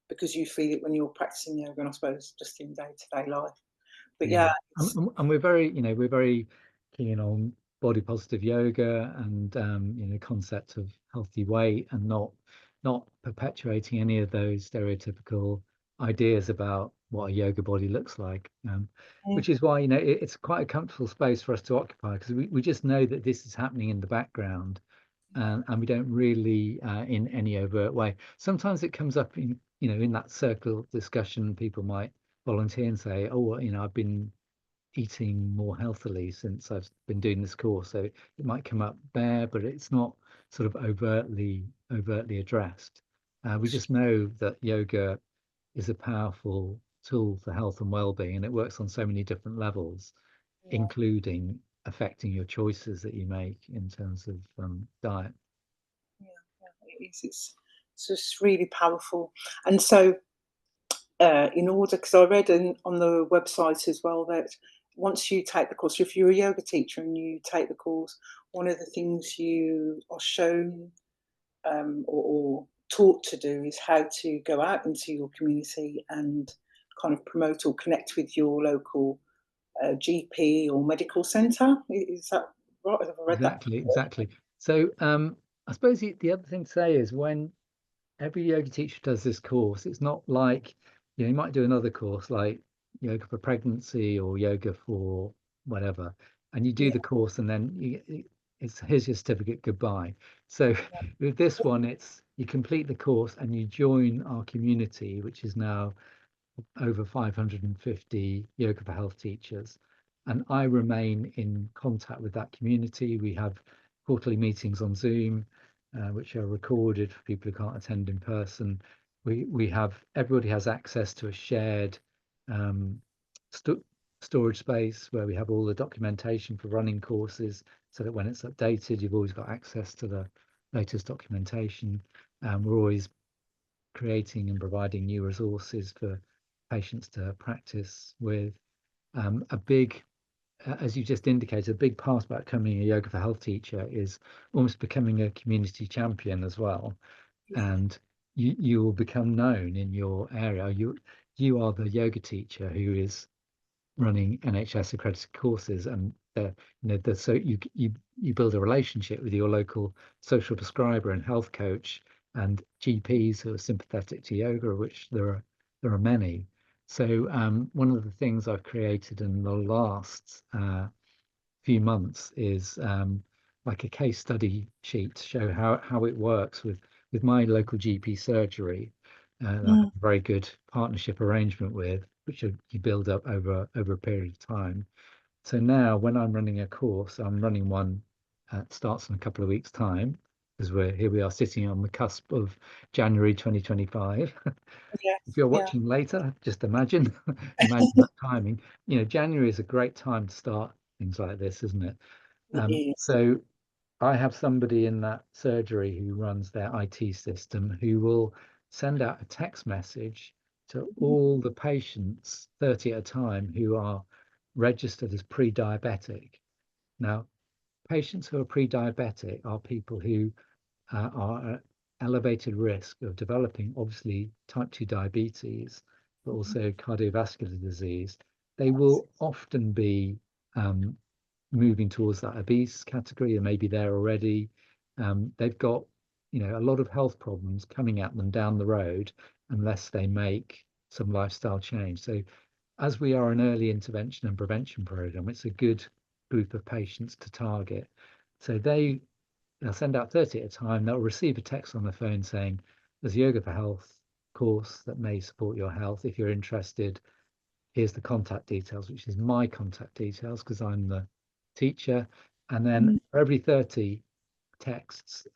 because you feel it when you're practicing yoga, and I suppose just in day to day life. But yeah. yeah, And we're very, we're very keen on body positive yoga and concept of healthy weight and not perpetuating any of those stereotypical ideas about what a yoga body looks like. mm, Which is why, it's quite a comfortable space for us to occupy because we just know that this is happening in the background and we don't really in any overt way. Sometimes it comes up in that circle discussion, people might volunteer and say, oh, well, I've been eating more healthily since I've been doing this course. So it might come up there, but it's not sort of overtly addressed. We just know that yoga is a powerful tool for health and well-being, and it works on so many different levels, yeah, including affecting your choices that you make in terms of diet. yeah, yeah, it is. It's just really powerful. And so, in order, because I read on the website as well that once you take the course, if you're a yoga teacher and you take the course, one of the things you are shown or taught to do is how to go out into your community and kind of promote or connect with your local GP or medical centre. Is that right? Have I read that? Exactly. So I suppose the other thing to say is when every yoga teacher does this course, it's not like, you might do another course like yoga for pregnancy or yoga for whatever, and you do Yeah, the course and then it's here's your certificate, goodbye. So with this one, it's you complete the course and you join our community, which is now over 550 yoga for health teachers. And I remain in contact with that community. We have quarterly meetings on Zoom, which are recorded for people who can't attend in person. We have everybody has access to a shared st storage space where we have all the documentation for running courses, so that when it's updated, you've always got access to the latest documentation. We're always creating and providing new resources for patients to practice with. A big, as you just indicated, a big part about becoming a yoga for health teacher is almost becoming a community champion as well. And you will become known in your area. You are the yoga teacher who is running NHS accredited courses, and so you build a relationship with your local social prescriber and health coach and GPs who are sympathetic to yoga, which there are many. So one of the things I've created in the last few months is like a case study sheet to show how it works with my local GP surgery. I have a very good partnership arrangement with, which you build up over a period of time. So now when I'm running a course, I'm running one starts in a couple of weeks' time, because we are sitting on the cusp of January 2025. If you're Yeah. watching later, just imagine imagine that timing. January is a great time to start things like this, isn't it? It is. So I have somebody in that surgery who runs their IT system who will send out a text message to all the patients, 30 at a time, who are registered as pre-diabetic. Now, patients who are pre-diabetic are people who are at elevated risk of developing, obviously, type 2 diabetes, but also cardiovascular disease. They will often be moving towards that obese category, and maybe they're already. They've got, a lot of health problems coming at them down the road unless they make some lifestyle change. So, as we are an early intervention and prevention program, it's a good group of patients to target. So they'll send out 30 at a time. They'll receive a text on their phone saying, "There's a Yoga for Health course that may support your health. If you're interested, here's the contact details," which is my contact details because I'm the teacher. And then for every 30 texts,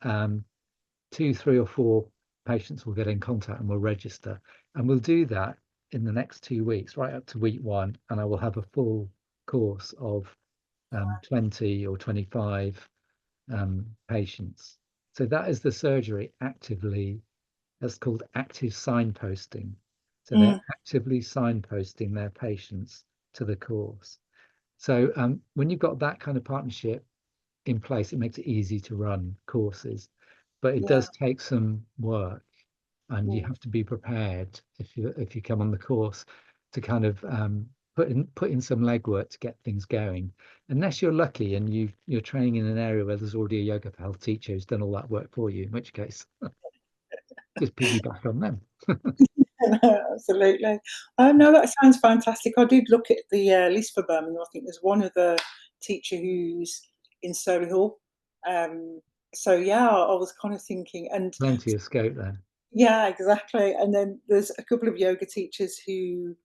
2, 3, or 4 patients will get in contact and will register. And we'll do that in the next 2 weeks, right up to week 1. And I will have a full course of 20 or 25 patients. So that is the surgery actively, that's called active signposting. So they're actively signposting their patients to the course. So when you've got that kind of partnership in place, it makes it easy to run courses, but it does take some work, and you have to be prepared if you come on the course to kind of put in some legwork to get things going. Unless you're lucky and you're training in an area where there's already a yoga for health teacher who's done all that work for you, in which case just piggyback on them. Absolutely. No, that sounds fantastic. I did look at the list for Birmingham. I think there's one other teacher who's in Solihull. So yeah, I was kind of thinking, and Plenty of scope there. yeah, exactly. And then there's a couple of yoga teachers who,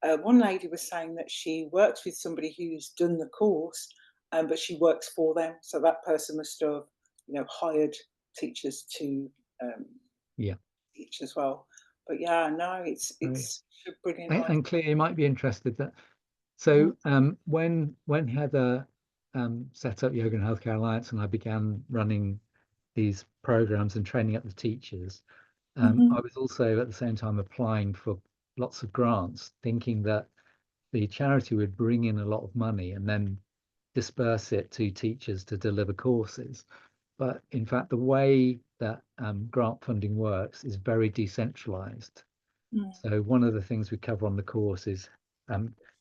one lady was saying that she works with somebody who's done the course, but she works for them. So that person must have, hired teachers to Yeah. teach as well. But yeah, no, Great. it's a brilliant And Claire, you might be interested that. idea. So when Heather set up Yoga and Healthcare Alliance, and I began running these programs and training up the teachers, I was also at the same time applying for lots of grants, thinking that the charity would bring in a lot of money and then disperse it to teachers to deliver courses. But in fact, the way that grant funding works is very decentralized. So one of the things we cover on the course is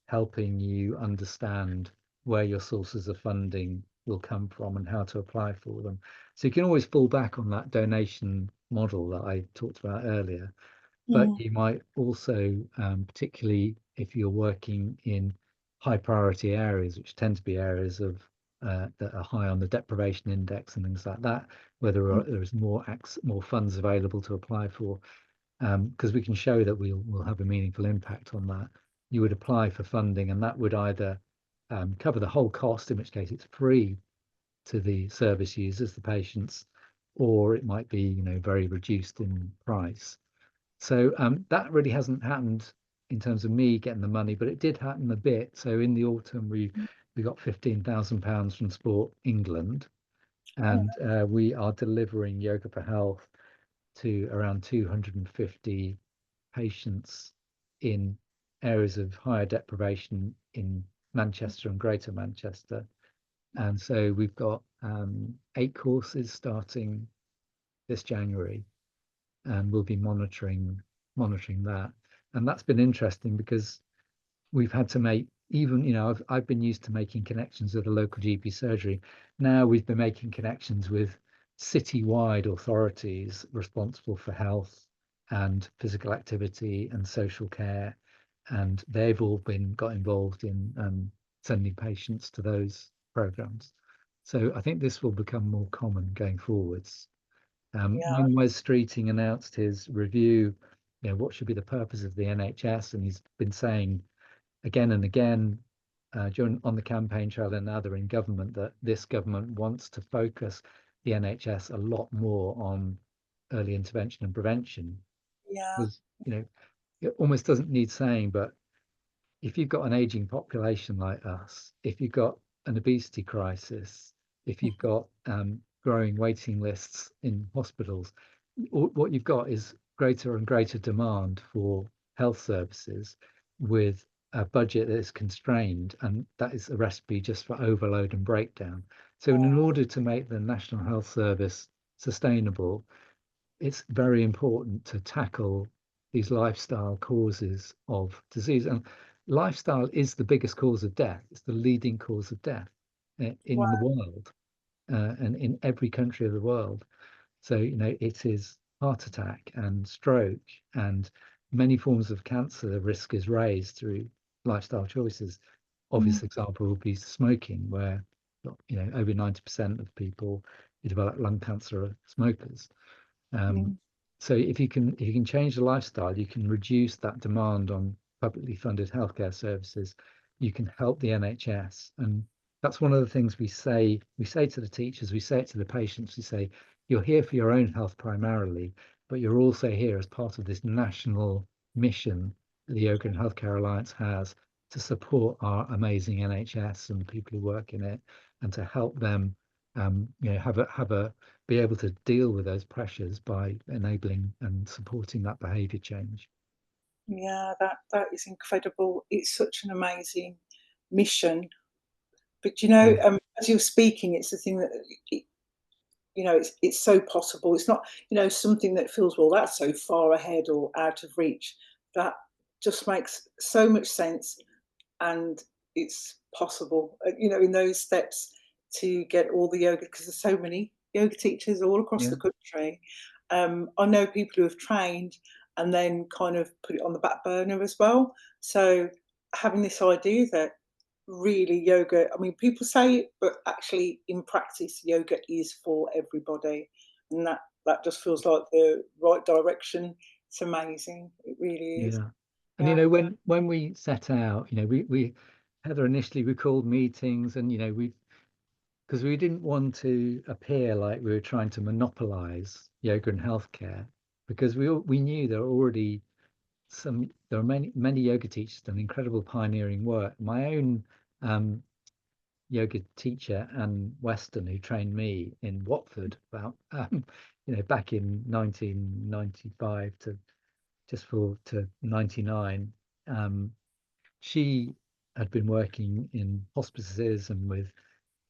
helping you understand where your sources of funding will come from and how to apply for them. So you can always fall back on that donation model that I talked about earlier, but you might also, particularly if you're working in high priority areas, which tend to be areas of that are high on the deprivation index and things like that, where there's more funds available to apply for, because we can show that we'll have a meaningful impact on that. You would apply for funding, and that would either cover the whole cost, in which case it's free to the service users, the patients, or it might be very reduced in price. So that really hasn't happened in terms of me getting the money, but it did happen a bit. So in the autumn, we got £15,000 from Sport England, Oh, and we are delivering Yoga for Health to around 250 patients in areas of higher deprivation in Manchester and Greater Manchester. And so we've got 8 courses starting this January, and we'll be monitoring that. And that's been interesting because we've had to make, even, I've been used to making connections with a local GP surgery. Now we've been making connections with citywide authorities responsible for health and physical activity and social care, and they've all got involved in sending patients to those programs. So I think this will become more common going forwards. yeah, When Wes Streeting announced his review, what should be the purpose of the NHS, and he's been saying again and again on the campaign trail and now they're in government, that this government wants to focus the NHS a lot more on early intervention and prevention. yeah, Because, it almost doesn't need saying, but if you've got an aging population like us, if you've got an obesity crisis, if you've got growing waiting lists in hospitals, what you've got is greater and greater demand for health services with a budget that is constrained, and that is a recipe just for overload and breakdown. So in order to make the National Health Service sustainable, it's very important to tackle these lifestyle causes of disease. And lifestyle is the biggest cause of death. It's the leading cause of death in the wow, world, and in every country of the world. So, it is heart attack and stroke and many forms of cancer. The risk is raised through lifestyle choices. mm, Obvious example would be smoking, where, over 90% of people who develop lung cancer are smokers. Um, mm, so if you can change the lifestyle, you can reduce that demand on publicly funded healthcare services. You can help the NHS, and that's one of the things we say. We say to the teachers, we say it to the patients. We say, you're here for your own health primarily, but you're also here as part of this national mission that the Yoga and Healthcare Alliance has, to support our amazing NHS and the people who work in it, and to help them, have a be able to deal with those pressures by enabling and supporting that behavior change. yeah. That is incredible. It's such an amazing mission. But Yeah, as you're speaking, it's the thing that it, it's so possible. It's not something that feels, well, that's so far ahead or out of reach. That just makes so much sense, and it's possible. In those steps to get all the yoga, because there's so many yoga teachers all across yeah, the country. I know people who have trained and then kind of put it on the back burner as well. So having this idea that really yoga, I mean, people say it, but actually in practice, yoga is for everybody, and that just feels like the right direction. It's amazing. It really is. yeah. And Yeah. when we set out, we Heather initially we called meetings, and we because we didn't want to appear like we were trying to monopolize yoga and healthcare, because we knew there are many yoga teachers done incredible pioneering work. My own um, yoga teacher, Anne Weston, who trained me in Watford about back in 1995 to 99. She had been working in hospices and with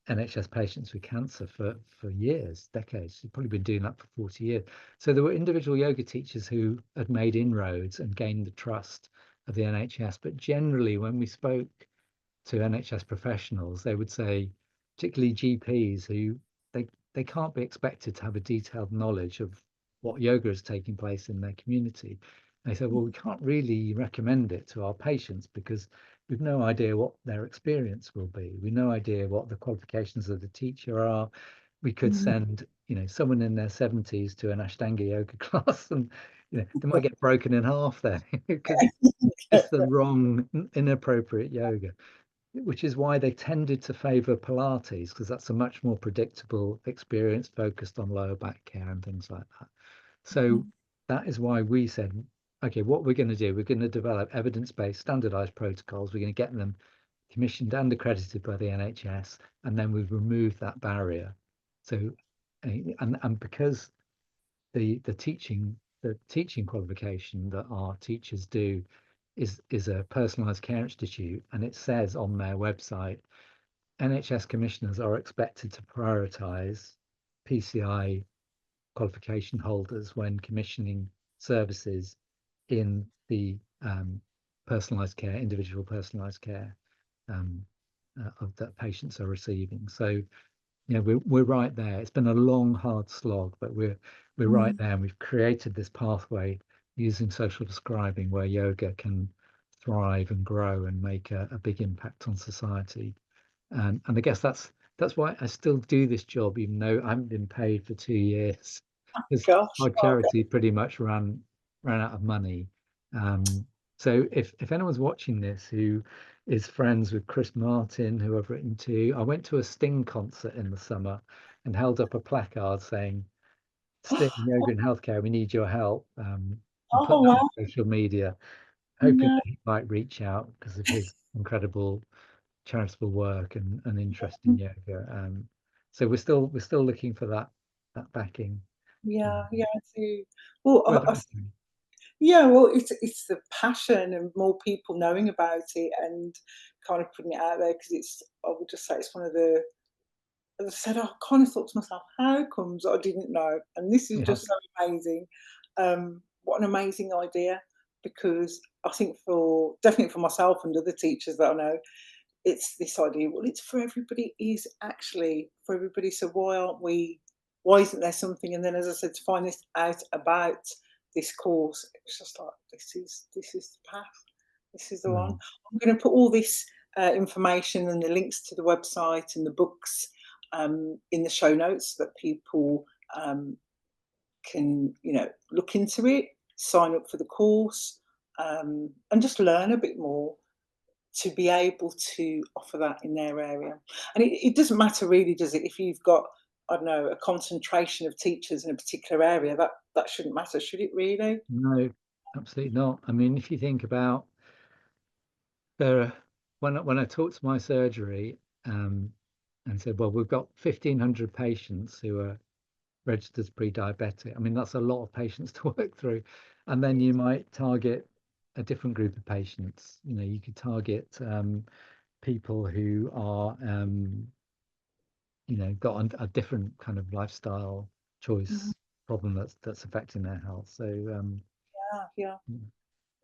NHS patients with cancer for years, decades. She'd probably been doing that for 40 years. So there were individual yoga teachers who had made inroads and gained the trust of the NHS. But generally, when we spoke to NHS professionals, they would say, particularly GPs, who they can't be expected to have a detailed knowledge of what yoga is taking place in their community. And they said, well, we can't really recommend it to our patients because we've no idea what their experience will be. We've no idea what the qualifications of the teacher are. We could Mm. send, someone in their 70s to an Ashtanga yoga class, and they might get broken in half there because it's just the wrong, inappropriate yoga, which is why they tended to favor Pilates, because that's a much more predictable experience focused on lower back care and things like that. So that is why we said okay, what we're going to do, we're going to develop evidence-based standardized protocols. We're going to get them commissioned and accredited by the NHS, and then we've removed that barrier. So, and because the teaching qualification that our teachers do is a personalized care institute, and it says on their website, NHS commissioners are expected to prioritize PCI qualification holders when commissioning services in the personalized care, individual personalized care um, that patients are receiving. So, we're right there. It's been a long, hard slog, but we're right Mm. there, and we've created this pathway using social prescribing where yoga can thrive and grow and make a big impact on society. And I guess that's why I still do this job, even though I haven't been paid for 2 years, because Gosh, our charity pretty much ran out of money. Um, so if anyone's watching this who is friends with Chris Martin, who I've written to, I went to a Sting concert in the summer and held up a placard saying, "Sting, yoga and healthcare, we need your help," and put oh that wow, on social media, hoping no, that he might reach out because of his incredible charitable work and interest in yoga. So we're still looking for that backing. yeah, Um, yeah, I do. Well, what about you? yeah, well, it's the passion and more people knowing about it and kind of putting it out there because I would just say it's one of the. As I said, I kind of thought to myself, how comes I didn't know? And this is Yeah, just so amazing. What an amazing idea! Because I think for definitely for myself and other teachers that I know, it's this idea, well, it's for everybody, it is actually for everybody. So why isn't there something? And then, as I said, to find this out about this course, it's just like, this is the path. This is the one. mm, I'm going to put all this information and the links to the website and the books in the show notes so that people um, can, look into it, sign up for the course, and just learn a bit more to be able to offer that in their area. And it doesn't matter really, does it? If you've got, I don't know, a concentration of teachers in a particular area, that shouldn't matter, should it really? no, absolutely not. I mean, if you think about there, when I talked to my surgery and said, well, we've got 1,500 patients who are registered as pre-diabetic. I mean, that's a lot of patients to work through. And then you might target a different group of patients. You could target people who are got a different kind of lifestyle Mhm. choice problem that's affecting their health. So Yeah, yeah. mm,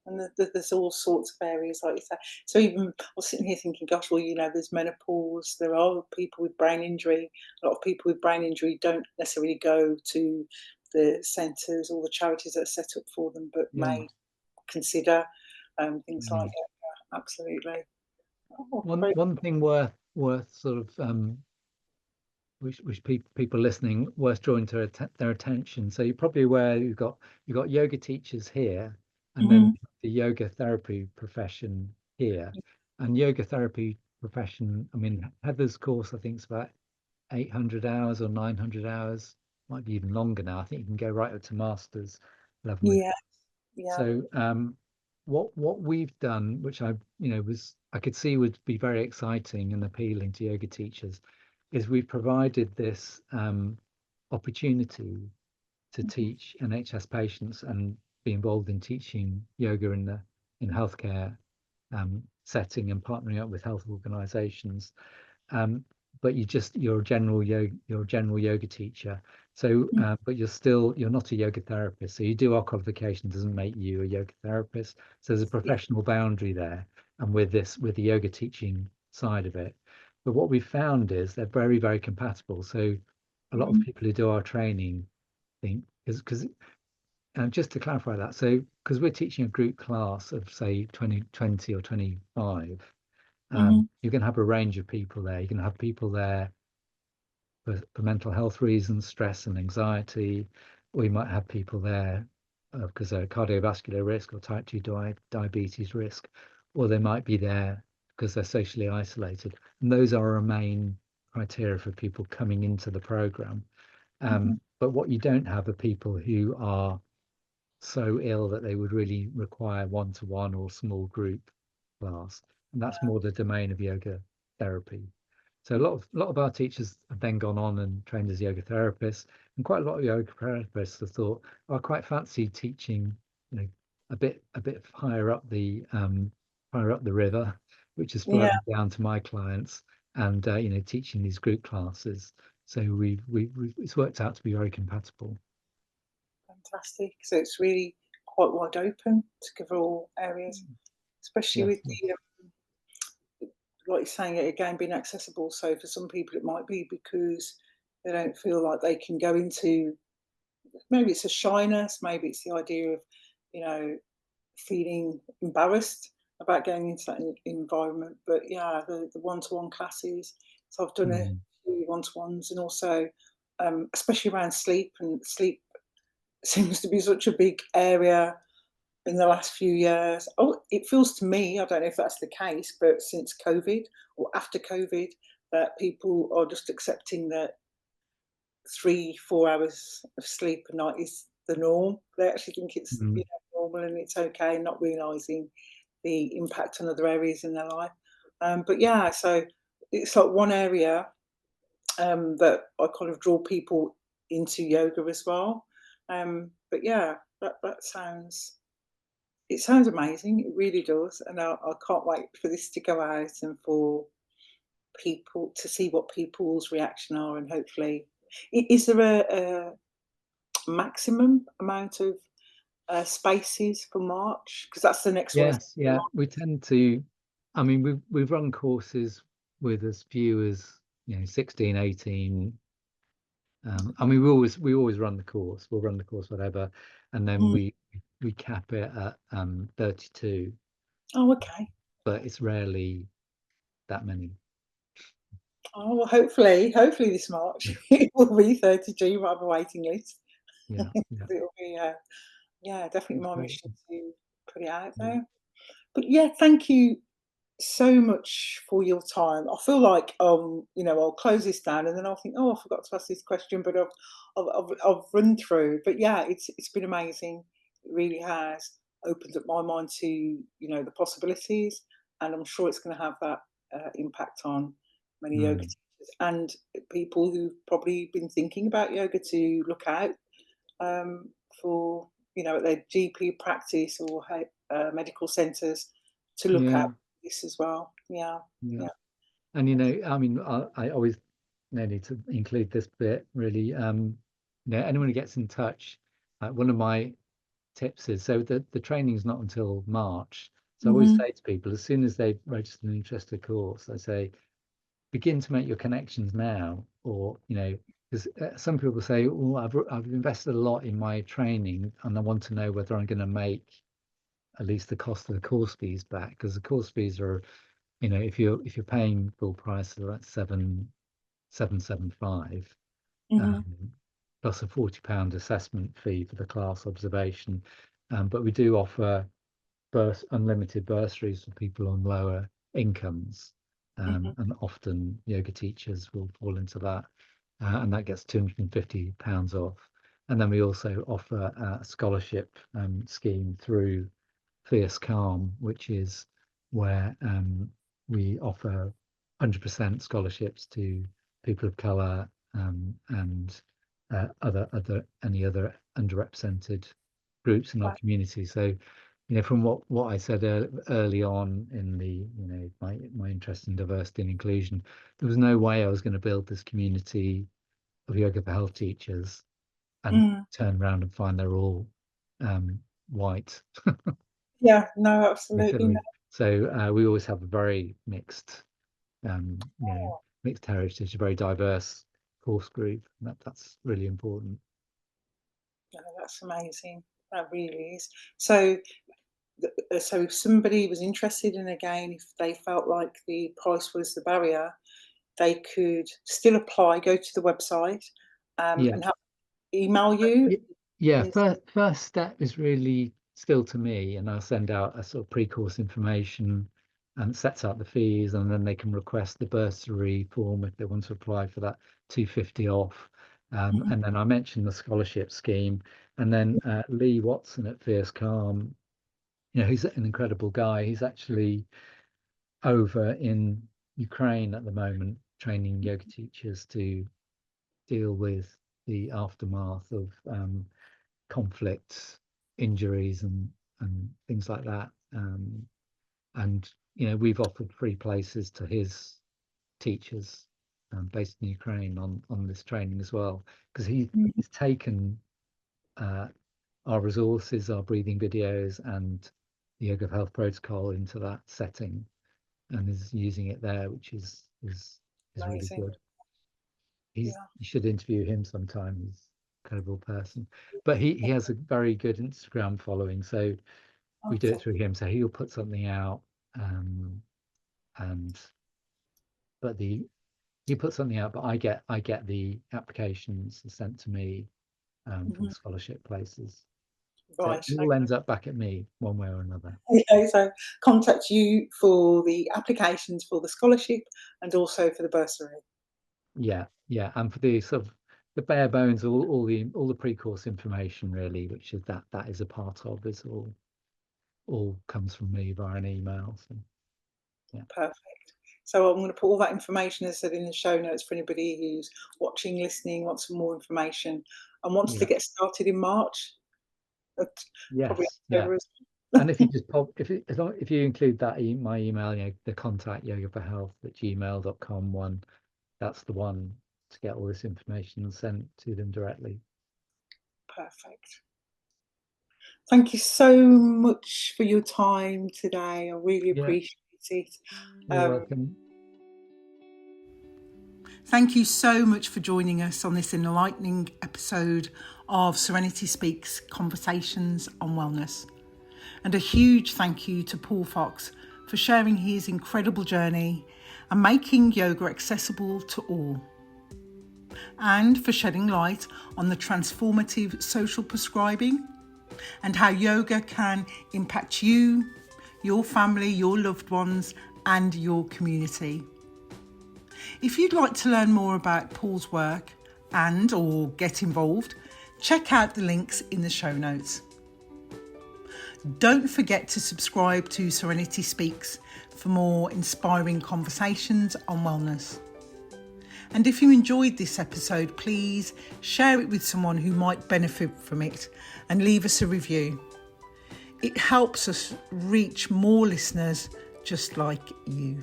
And there's all sorts of areas like you say. So even I was sitting here thinking, gosh, well, there's menopause. There are people with brain injury. A lot of people with brain injury don't necessarily go to the centres or the charities that are set up for them, but yeah. may consider things like Mm. that. Yeah, absolutely. Oh, One thing worth sort of which people listening worth drawing to their attention. So you're probably aware you've got yoga teachers here, and then great. the yoga therapy profession here. And yoga therapy profession, I mean, Heather's course I think is about 800 hours or 900 hours, might be even longer now. I think you can go right up to master's level with. Yeah, yeah. So what we've done, which I could see would be very exciting and appealing to yoga teachers, is we've provided this opportunity to Mhm. teach NHS patients and be involved in teaching yoga in healthcare setting and partnering up with health organisations. um, but you're a general yoga teacher. So, Mm. but you're not a yoga therapist. So you do our qualification doesn't make you a yoga therapist. So there's a Yeah. professional boundary there, and with the yoga teaching side of it. But what we found is they're very, very compatible. So a lot of Mhm. people who do our training think because and just to clarify that, so because we're teaching a group class of say 20 or 25, Mhm. you can have a range of people there. You can have people there for mental health reasons, stress and anxiety, or you might have people there because of cardiovascular risk or type 2 diabetes risk, or they might be there because they're socially isolated. And those are our main criteria for people coming into the program. Mhm. But what you don't have are people who are so ill that they would really require one-to-one or small group class, and that's more the domain of yoga therapy. So a lot of our teachers have then gone on and trained as yoga therapists, and quite a lot of yoga therapists have thought, oh, I quite fancy teaching, a bit higher up the river, which is Yeah, flowing down to my clients, and teaching these group classes. So it's worked out to be very compatible. fantastic. So it's really quite wide open to cover all areas, especially Yes, with the like you're saying, it again being accessible. So for some people, it might be because they don't feel like they can go into. Maybe it's a shyness. Maybe it's the idea of, you know, feeling embarrassed about going into that environment. But yeah, the one-to-one classes. So I've done a mm, few one-to-ones, and also especially around sleep, and sleep seems to be such a big area in the last few years. Oh, it feels to me, I don't know if that's the case, but since COVID or after COVID, that people are just accepting that 3, 4 hours of sleep a night is the norm. They actually think it's, mm, normal and it's okay, not realizing the impact on other areas in their life. But yeah, so it's like one area that I kind of draw people into yoga as well. But yeah, that sounds it sounds amazing. It really does, and I can't wait for this to go out and for people to see what people's reaction are, and hopefully, is there a maximum amount of spaces for March? Because that's the next one. Isn't yes, yeah. We tend to, I mean, we've run courses with as few as 16, 18. I mean, we always run the course. We'll run the course whatever, and then Mm. we cap it at 32, Oh, okay. but it's rarely that many. Oh, well, hopefully this March it will be 32. We'll have a waiting list. Yeah, yeah, It'll be, yeah, definitely that's my great. mission to put it out Mm. there. But yeah, thank you so much for your time. I feel like I'll close this down and then I'll think, oh, I forgot to ask this question, but I've run through. But yeah, it's been amazing. It really has opened up my mind to the possibilities, and I'm sure it's going to have that impact on many yoga Mm. teachers and people who've probably been thinking about yoga to look out um, for at their GP practice or medical centres to look at Yeah, this as well. Yeah, yeah. yeah. And I mean, I always need to include this bit really. Anyone who gets in touch, one of my tips is, so the training's not until March. So I always Mhm, say to people, as soon as they've registered an interested course, I say, begin to make your connections now, or because some people say, oh, I've invested a lot in my training, and I want to know whether I'm going to make at least the cost of the course fees back, because the course fees are, if you're paying full price, so that's 775, mhm, um, plus a £40 assessment fee for the class observation. But we do offer unlimited bursaries for people on lower incomes, mhm, and often yoga teachers will fall into that, and that gets £250 off. And then we also offer a scholarship scheme through Fierce Calm, which is where we offer 100% scholarships to people of colour, and any other underrepresented groups in our right, community. So, from what I said early on in my interest in diversity and inclusion, there was no way I was going to build this community of yoga for health teachers and mm. turn around and find they're all white. Yeah, no, absolutely no. Literally. So we always have a very um, you know, mixed heritage, a very diverse course group. And that's really important. No, that's amazing. That really is. So, so if somebody was interested, and again, if they felt like the price was the barrier, they could still apply. Go to the website, Yeah. and email you. Yeah. Is First step is really still to me, and I'll send out a sort of pre-course information and sets out the fees, and then they can request the bursary form if they want to apply for that 250 off. Mhm, And then I mentioned the scholarship scheme. And then Lee Watson at Fierce Calm, he's an incredible guy. He's actually over in Ukraine at the moment, training yoga teachers to deal with the aftermath of conflicts, injuries, and things like that. And we've offered free places to his teachers based in Ukraine on this training as well, because he's taken our resources, our breathing videos, and the yoga of health protocol into that setting, and is using it there, which is really Amazing. good. Yeah. You should interview him sometime. He's an incredible person, but he has a very good Instagram following, so we do it through him. So he'll put something out, and but he puts something out, but I get the applications sent to me for the scholarship places. Right. So it all ends up back at me one way or another. Okay, so contact you for the applications for the scholarship and also for the bursary. Yeah, and for the sort of the bare bones, all the pre-course information really, which is that is a part of, is all comes from me via an email. So yeah. Perfect. So I'm going to put all that information, as I said, in the show notes for anybody who's watching, listening, wants some more information, and wants to get started in March. Probably Yes, yeah. October. And if you just pop, if you include that my email, the contact yogaforhealth@gmail.com one, that's the one to get all this information sent to them directly. Perfect. Thank you so much for your time today. I really appreciate it. You're welcome. Thank you so much for joining us on this enlightening episode of Serenity Speaks, Conversations on Wellness. And a huge thank you to Paul Fox for sharing his incredible journey and making yoga accessible to all, and for shedding light on the transformative social prescribing and how yoga can impact you, your family, your loved ones, and your community. If you'd like to learn more about Paul's work or get involved, check out the links in the show notes. Don't forget to subscribe to Serenity Speaks for more inspiring conversations on wellness. And if you enjoyed this episode, please share it with someone who might benefit from it and leave us a review. It helps us reach more listeners just like you.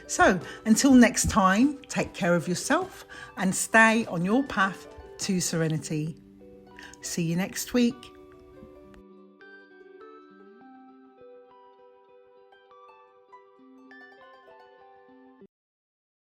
So until next time, take care of yourself and stay on your path to serenity. See you next week.